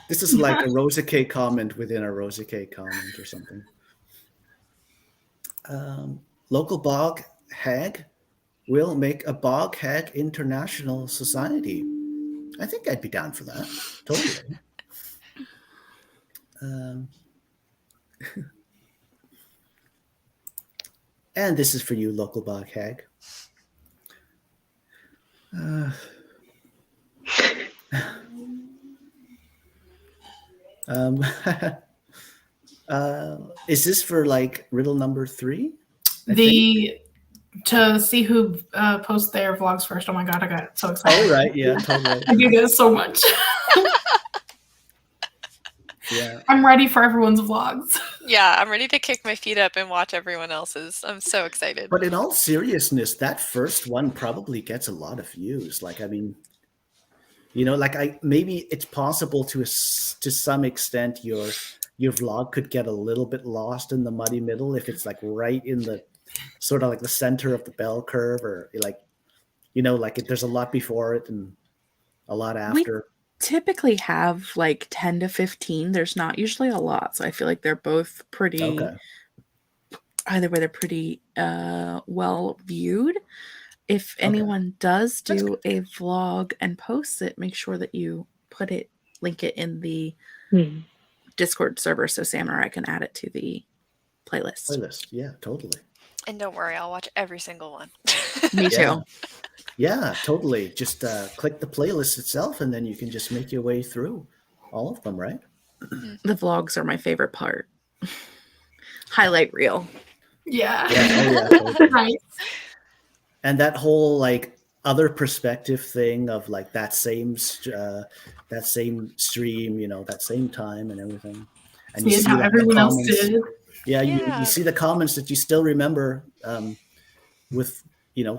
This is like a Rosa K comment within a Rosa K comment or something. Local bog hag will make a bog hag international society. I think I'd be down for that. Totally. And this is for you, local bog hag. Is this for like riddle number 3? To see who posts their vlogs first. Oh my god, I got so excited. Oh right, yeah, totally. I do this so much. Yeah, I'm ready for everyone's vlogs. Yeah, I'm ready to kick my feet up and watch everyone else's. I'm so excited. But in all seriousness, that first one probably gets a lot of views. Like, I mean, maybe it's possible to some extent your vlog could get a little bit lost in the muddy middle if it's like right in the sort of like the center of the bell curve, or there's a lot before it and a lot after. We typically have like 10 to 15. There's not usually a lot, so I feel like they're both pretty. Okay. Either way, they're pretty well viewed. If anyone does do a vlog and posts it, make sure that you link it in the Discord server so Sam or I can add it to the playlist. Yeah, totally. And don't worry, I'll watch every single one. Me too. Yeah, totally. Just click the playlist itself and then you can just make your way through all of them, right? The vlogs are my favorite part. Highlight reel. Yeah. Totally. Right. And that whole like other perspective thing of like that same stream, that same time and everything. And see how everyone else did. Yeah, you see the comments that you still remember with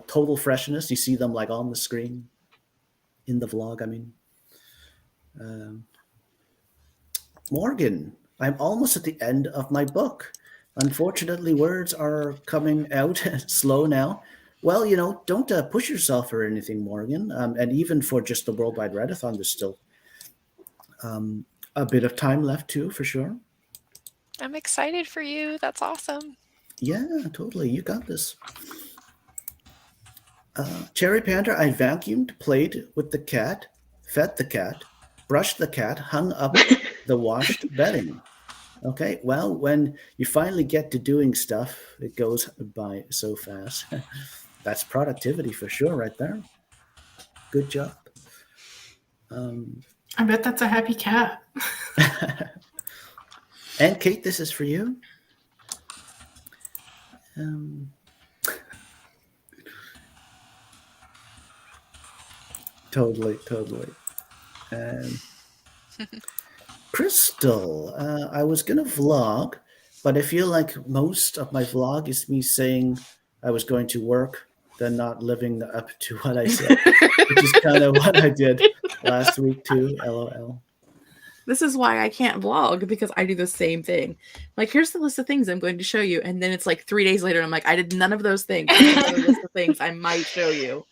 total freshness. You see them like on the screen in the vlog. I mean, Morgan, I'm almost at the end of my book. Unfortunately, words are coming out slow now. Well, don't push yourself or anything, Morgan. And even for just the World Wide Writeathon, there's still a bit of time left too, for sure. I'm excited for you. That's awesome. Yeah, totally. You got this. Cherry Panther, I vacuumed, played with the cat, fed the cat, brushed the cat, hung up the washed bedding. Okay, well, when you finally get to doing stuff, it goes by so fast. That's productivity for sure right there. Good job. I bet that's a happy cat. And Kate, this is for you. Totally. Crystal, I was gonna vlog, but I feel like most of my vlog is me saying I was going to work, then not living up to what I said, which is kind of what I did last week too. LOL. This is why I can't vlog, because I do the same thing. Like, here's the list of things I'm going to show you. And then it's like 3 days later, and I'm like, I did none of those things. Here's the list of things I might show you.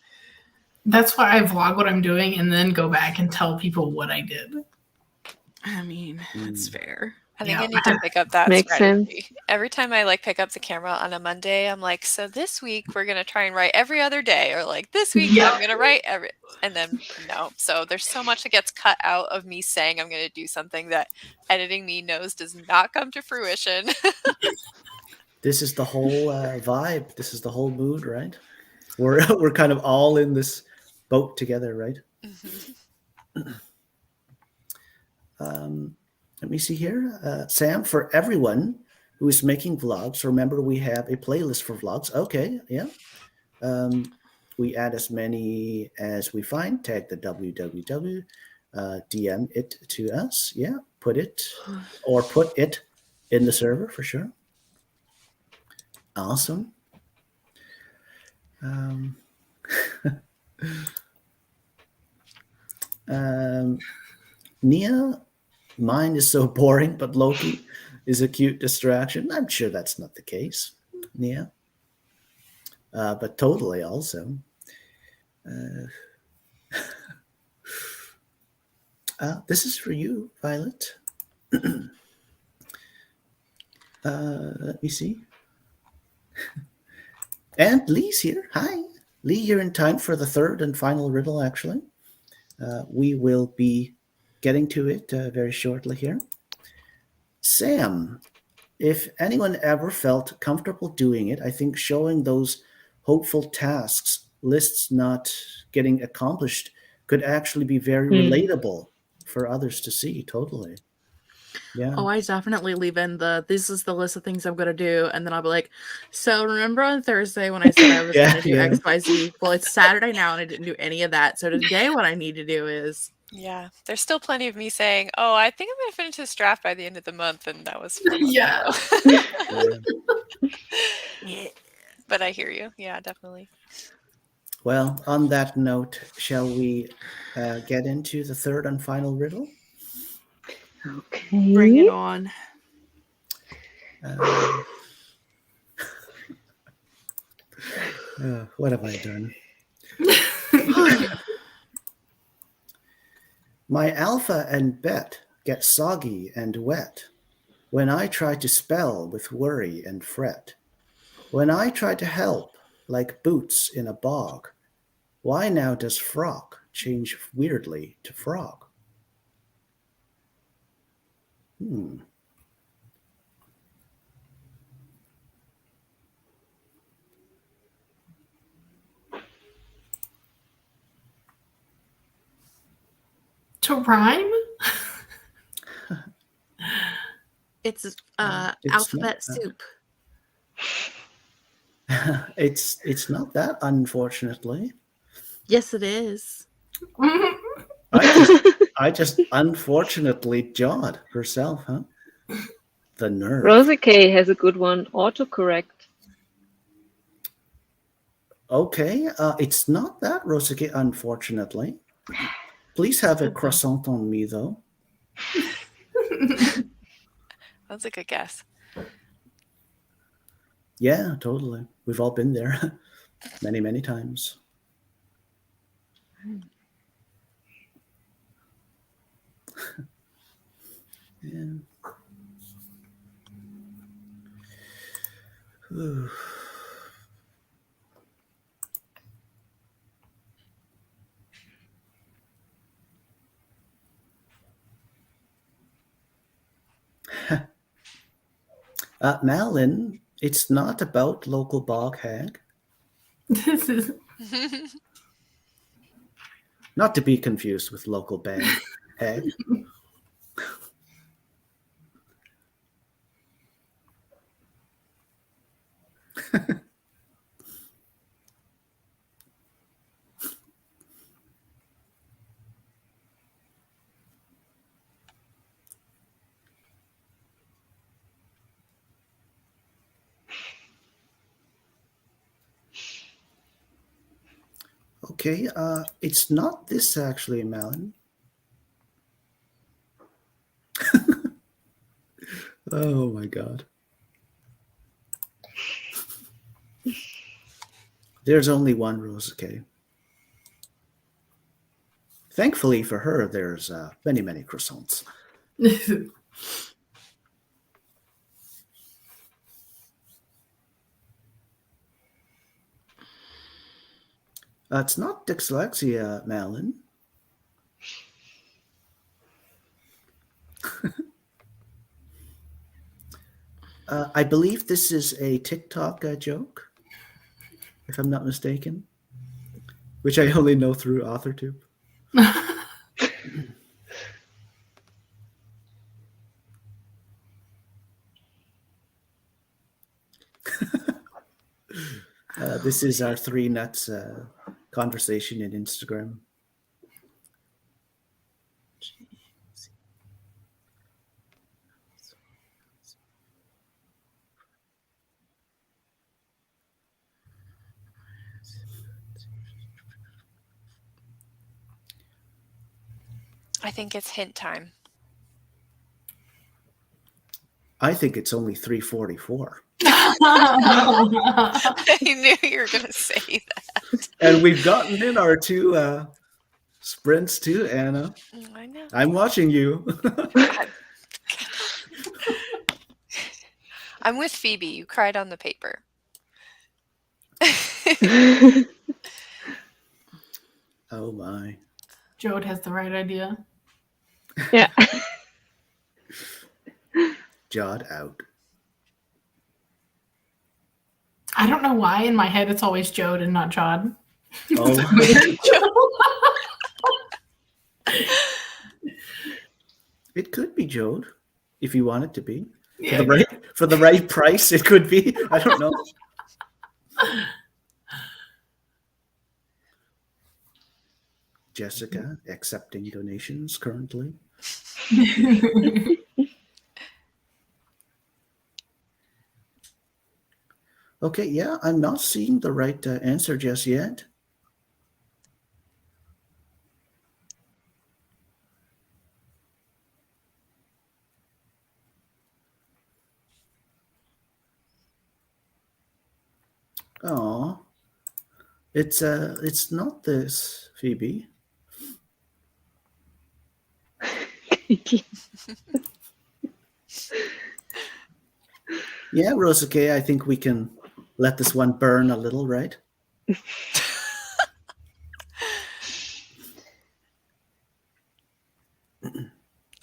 That's why I vlog what I'm doing and then go back and tell people what I did. I mean, that's fair. I think I need to pick up that Makes strategy. Every time I like pick up the camera on a Monday, I'm like, so this week we're gonna try and write every other day, or like this week I'm gonna write every, and then no. So there's so much that gets cut out of me saying I'm gonna do something that editing me knows does not come to fruition. This is the whole vibe. This is the whole mood, right? We're kind of all in this boat together, right? Let me see here. Sam, for everyone who is making vlogs, remember we have a playlist for vlogs. Okay, yeah. We add as many as we find. Tag the www. DM it to us. Yeah, put it in the server for sure. Awesome. Nia, mine is so boring, but Loki is a cute distraction. I'm sure that's not the case, Nia. But totally also. This is for you, Violet. Let me see. And Lee's here. Hi. Lee, you're in time for the third and final riddle, actually. We will be getting to it very shortly here. Sam, if anyone ever felt comfortable doing it, I think showing those hopeful tasks, lists not getting accomplished, could actually be very relatable for others to see. Totally. Yeah. Oh, I definitely leave in this is the list of things I'm going to do. And then I'll be like, so remember on Thursday when I said I was going to do X, Y, Z? Well, it's Saturday now and I didn't do any of that. So today what I need to do is... Yeah, there's still plenty of me saying, oh, I think I'm going to finish this draft by the end of the month. And that was... Yeah. But I hear you. Yeah, definitely. Well, on that note, shall we get into the third and final riddle? Okay. Bring it on. What have I done? My alpha and bet get soggy and wet when I try to spell with worry and fret. When I try to help like boots in a bog, why now does frock change weirdly to frog? To rhyme? It's alphabet soup. It's not that, unfortunately. Yes, it is. I just unfortunately jawed herself, huh? The nerve. Rosie K has a good one. Autocorrect. Okay, it's not that, Rosie K, unfortunately. Please have a croissant on me, though. That's a good guess. Yeah, totally. We've all been there many, many times. Yeah. Malin, it's not about local bog hag. Not to be confused with local bag hag. Okay, it's not this actually, Malin. Oh my god. There's only one rose, okay. Thankfully for her, there's many, many croissants. It's not dyslexia, Malin. I believe this is a TikTok joke, if I'm not mistaken, which I only know through AuthorTube. This is our three nuts conversation in Instagram. I think it's hint time. I think it's only 3:44. I knew you were going to say that. And we've gotten in our two sprints too, Anna. I know. I'm watching you. I'm with Phoebe. You cried on the paper. Oh my. Jode has the right idea. Yeah. Jod out. I don't know why in my head it's always Jode and not Jod. Oh. It could be Jode, if you want it to be. Yeah, For the right price, it could be. I don't know. Jessica accepting donations currently. Okay, yeah, I'm not seeing the right answer just yet. Oh, it's not this, Phoebe. Yeah, Rosake, I think we can let this one burn a little, right?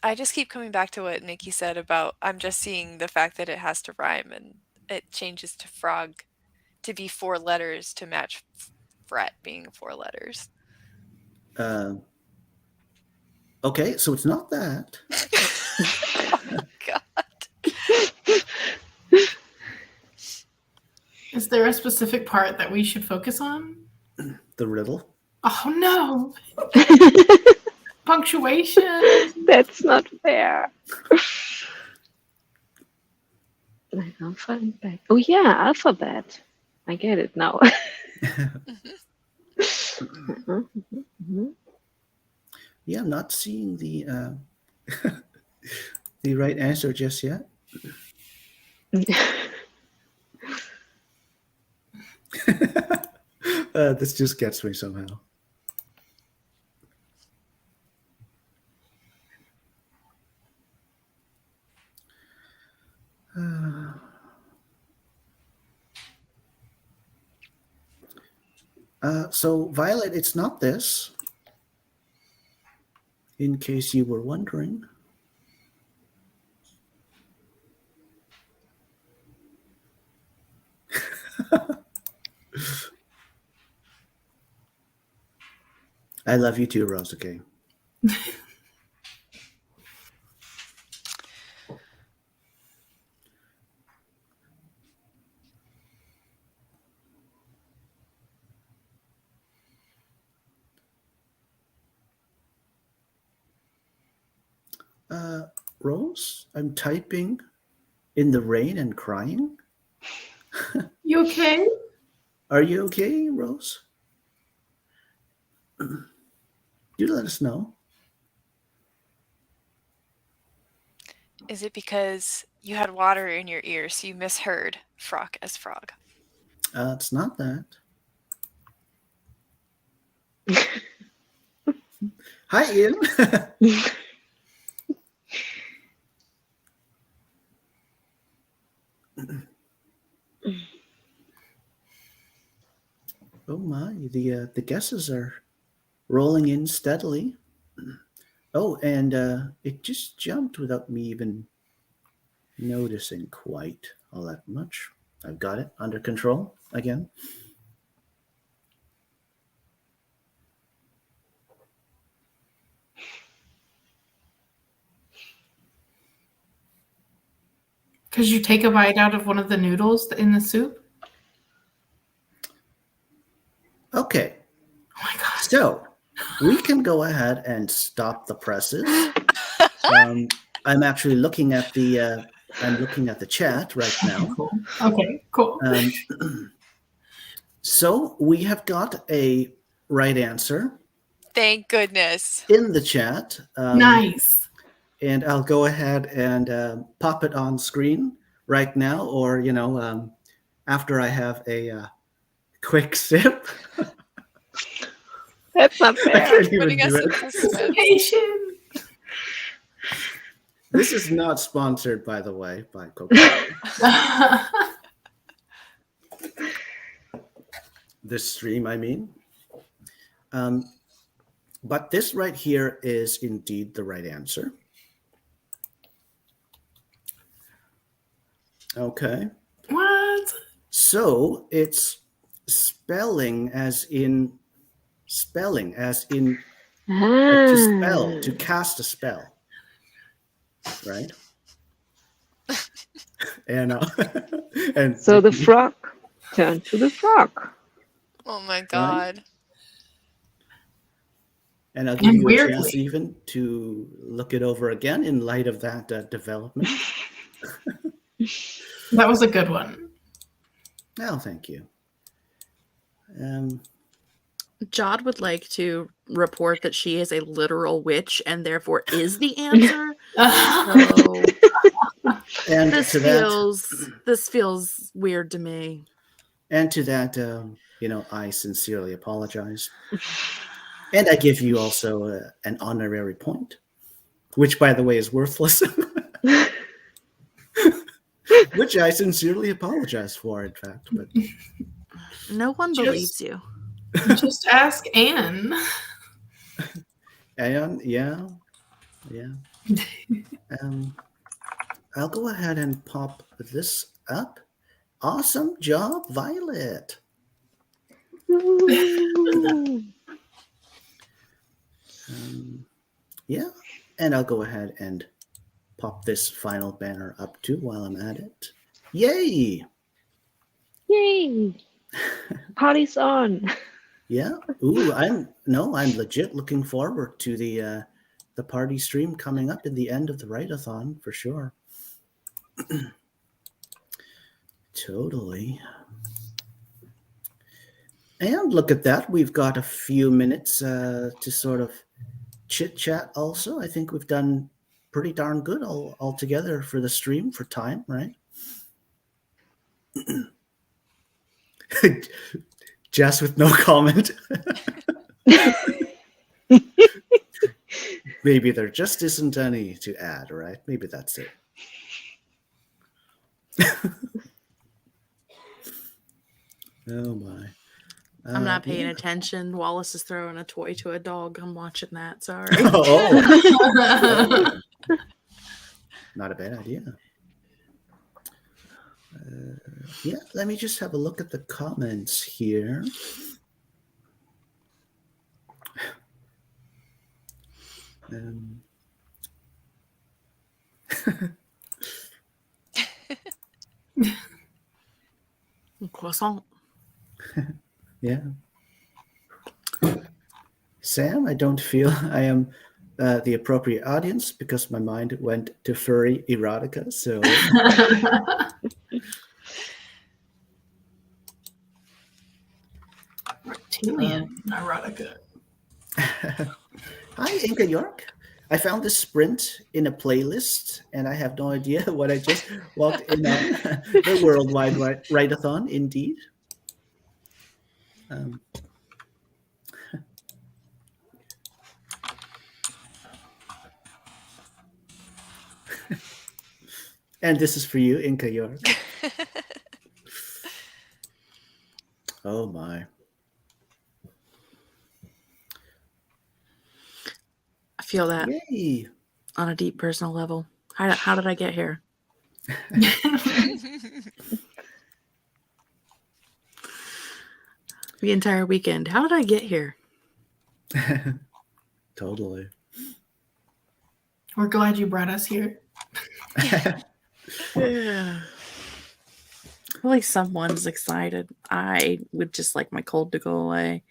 I just keep coming back to what Nikki said about I'm just seeing the fact that it has to rhyme and it changes to frog to be 4 letters to match fret being 4 letters. Okay, so it's not that. Oh, God. Is there a specific part that we should focus on? The riddle. Oh no. Punctuation. That's not fair. Alphabet. Oh yeah, alphabet. I get it now. Yeah, I'm not seeing the the right answer just yet. This just gets me somehow. So, Violet, it's not this, in case you were wondering. I love you too, Rose, okay? Rose, I'm typing in the rain and crying. You okay? Are you okay, Rose? You let us know. Is it because you had water in your ears, so you misheard frock as frog? It's not that. Hi, Ian. Oh my, the guesses are rolling in steadily. Oh, and it just jumped without me even noticing quite all that much. I've got it under control again. Because you take a bite out of one of the noodles in the soup? Okay. Oh my god. So we can go ahead and stop the presses. I'm actually looking at the chat right now. Cool. Okay, cool. So we have got a right answer. Thank goodness. In the chat. Nice. And I'll go ahead and pop it on screen right now, or after I have a quick sip. That's not I fair. can't even Putting us do in it. suspense. This is not sponsored, by the way, by Coca-Cola. This stream, I mean. But this right here is indeed the right answer. Okay. What? So it's spelling as in like to spell, to cast a spell, right? and so the frog turned to the frog. Oh my god. Right? And I'll give you weirdly, a chance even to look it over again in light of that development. That was a good one. Oh, thank you. Jod would like to report that she is a literal witch and therefore is the answer. So and this feels weird to me. And to that, I sincerely apologize. And I give you also an honorary point, which, by the way, is worthless. Which I sincerely apologize for, in fact. But no one believes you. Just ask Anne. Anne, yeah. I'll go ahead and pop this up. Awesome job, Violet. Yeah, and I'll go ahead and pop this final banner up too while I'm at it. Yay! Yay! Party's on. Yeah. Ooh, I'm legit looking forward to the party stream coming up in the end of the write-a-thon for sure. Totally. And look at that. We've got a few minutes to sort of chit-chat also. I think we've done pretty darn good all together for the stream for time, right? Jess with no comment. Maybe there just isn't any to add, right? Maybe that's it. Oh my. I'm not paying attention. Wallace is throwing a toy to a dog. I'm watching that. Sorry. Oh. Not a bad idea. Yeah, let me just have a look at the comments here. Croissant. Yeah. Sam, I don't feel I am the appropriate audience because my mind went to furry erotica. So reptilian erotica. Hi, Inca York. I found this sprint in a playlist, and I have no idea what I just walked in on. The World Wide Writeathon, indeed. And this is for you, Inca York. Oh my. I feel that Yay. on a deep personal level. How did I get here? The entire weekend. How did I get here? Totally. We're glad you brought us here. Yeah. At least someone's excited. I would just like my cold to go away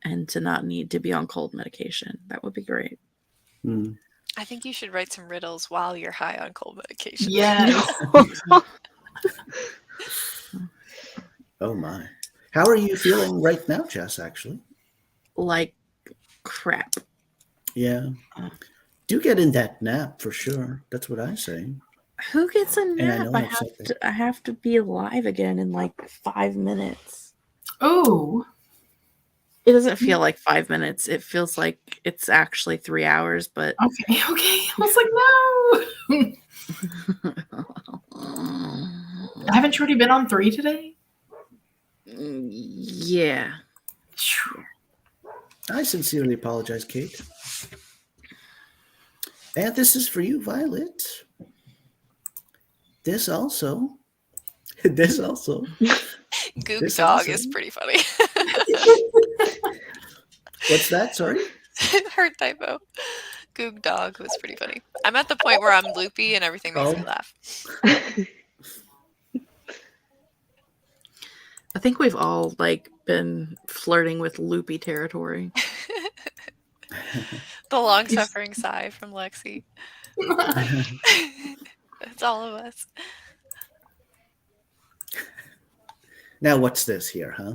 and to not need to be on cold medication. That would be great. Mm. I think you should write some riddles while you're high on cold medication. Yes. Oh my. How are you feeling right now, Jess, actually? Like crap. Yeah. Do get in that nap for sure. That's what I say. Who gets a I nap? know it's something. I have to be alive again in like 5 minutes. Oh. It doesn't feel like 5 minutes. It feels like it's actually 3 hours, but Okay. I was like, no. Haven't you already been on 3 today? Yeah. I sincerely apologize, Kate. And this is for you, Violet. This also. Goog Dog is pretty funny. What's that? Sorry? Her typo. Goog Dog was pretty funny. I'm at the point where I'm loopy and everything makes me laugh. I think we've all like been flirting with loopy territory. The long-suffering sigh from Lexi. It's all of us. Now, what's this here, huh?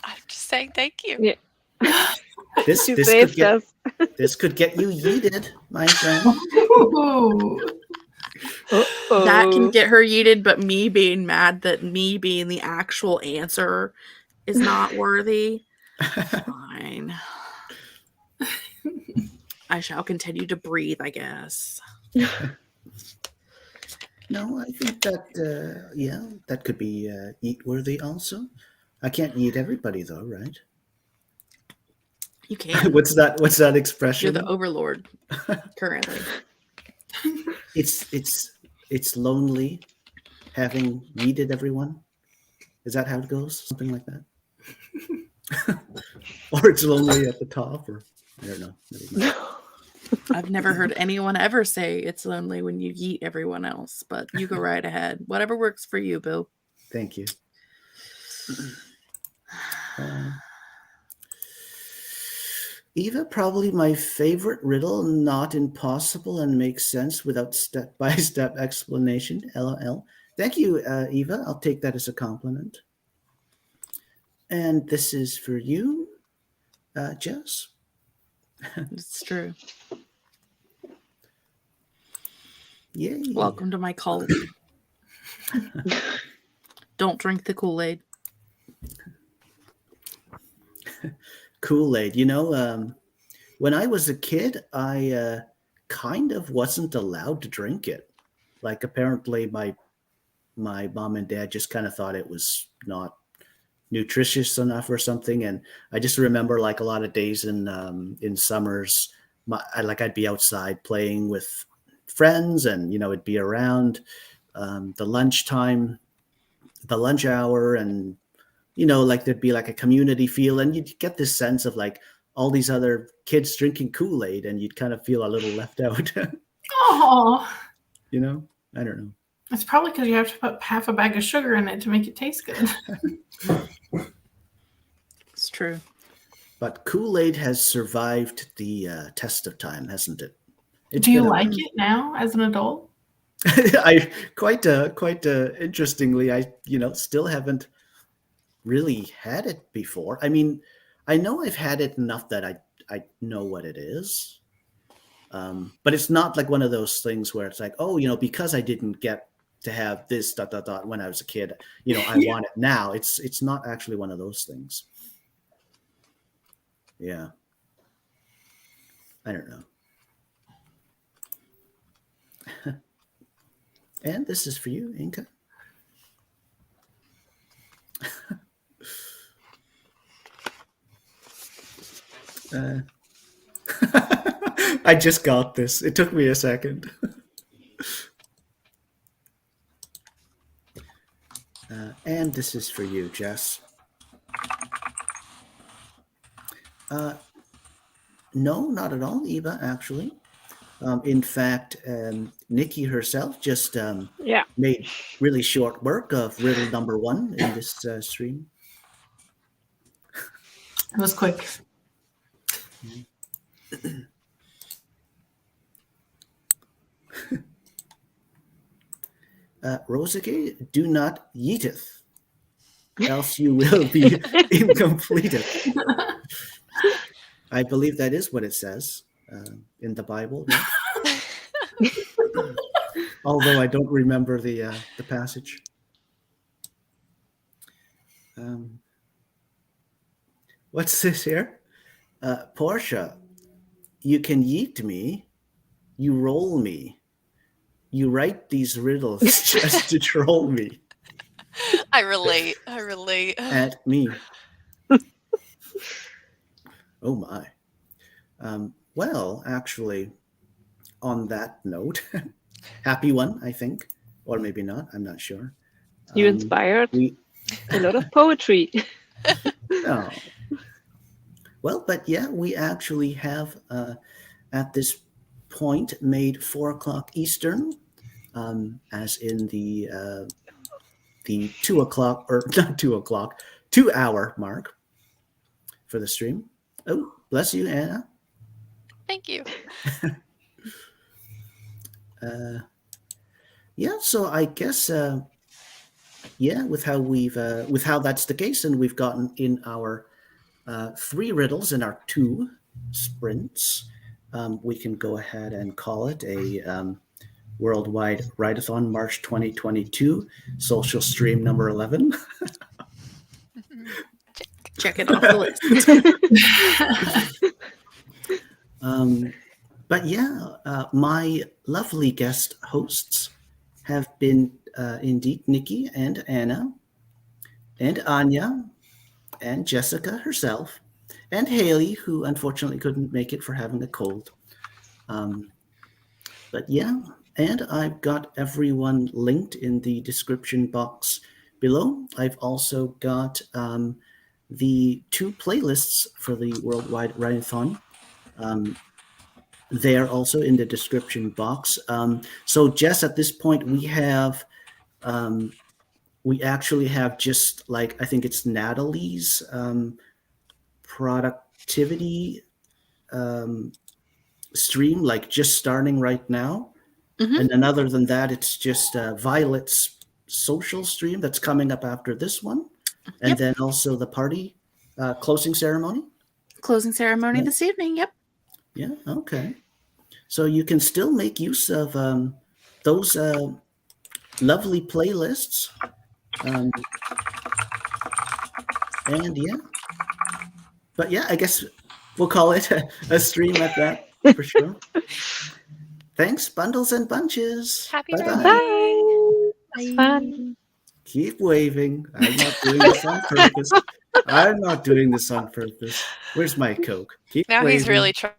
I'm just saying thank you. Yeah. This You could saved get us. this could get you yeeted, my friend. That can get her yeeted, but me being mad that me being the actual answer is not worthy. Fine. I shall continue to breathe, I guess. No, I think that that could be eat worthy also. I can't eat everybody though, right? You can. What's that expression? You're the overlord currently. It's lonely having yeeted everyone. Is that how it goes? Something like that. Or it's lonely at the top, or I don't know. I've never heard anyone ever say it's lonely when you yeet everyone else, but you go right ahead. Whatever works for you, Bill. Thank you. Eva, probably my favorite riddle, not impossible and makes sense without step-by-step explanation. LOL. Thank you, Eva. I'll take that as a compliment. And this is for you, Jess. It's true. Yay. Welcome to my cult. Don't drink the Kool-Aid. Kool-Aid. You know, when I was a kid, I kind of wasn't allowed to drink it. Like apparently my mom and dad just kind of thought it was not nutritious enough or something. And I just remember like a lot of days in summers, I'd be outside playing with friends, and it'd be around the lunchtime, the lunch hour, and like there'd be like a community feel, and you'd get this sense of like all these other kids drinking Kool-Aid, and you'd kind of feel a little left out. Oh. I don't know. It's probably because you have to put half a bag of sugar in it to make it taste good. It's true. But Kool-Aid has survived the test of time, hasn't it? Do you like it now as an adult? I quite interestingly, I still haven't really had it before. I mean, I know I've had it enough that I know what it is, but it's not like one of those things where it's like, oh, because I didn't get to have this ... when I was a kid, I want it now. It's not actually one of those things. Yeah, I don't know. And this is for you, Inka. I just got this. It took me a second. And this is for you, Jess. No, not at all, Eva, actually. In fact, Nikki herself just made really short work of riddle number 1 in this stream. It was quick. Rosake, do not yeeteth, else you will be incompleted. I believe that is what it says in the Bible. Right? Although I don't remember the passage. What's this here? Porscha, you can yeet me, you roll me. You write these riddles just to troll me. I relate. At me. Oh my. Well, actually, on that note, happy one, I think. Or maybe not, I'm not sure. You inspired a lot of poetry. Oh. Well, but yeah, we actually have, at this point, made 4 o'clock Eastern, as in the 2 o'clock, or not 2 o'clock, 2 hour mark for the stream. Oh, bless you, Anna. Thank you. Yeah, so I guess, with how that's the case, and we've gotten in our 3 riddles in our 2 sprints, we can go ahead and call it a World Wide Writeathon March 2022 social stream number 11. Check it off the list. But yeah, my lovely guest hosts have been indeed Nikki and Anna and Anya and Jessica herself and Hayley, who unfortunately couldn't make it for having a cold. But yeah, and I've got everyone linked in the description box below. I've also got the 2 playlists for the World Wide Writeathon. They're also in the description box. So Jess, at this point, we actually have just like, I think it's Natalie's productivity stream, like just starting right now. Mm-hmm. And then other than that, it's just Violet's social stream that's coming up after this one. And then also the party closing ceremony. Closing ceremony this evening, yep. Yeah, okay. So you can still make use of those lovely playlists. And yeah. But yeah, I guess we'll call it a stream at that for sure. Thanks, bundles and bunches. Happy Bye-bye. Bye. It's fun. Keep waving. I'm not doing this on purpose. I'm not doing this on purpose. Where's my Coke? Keep now waving. He's really trying.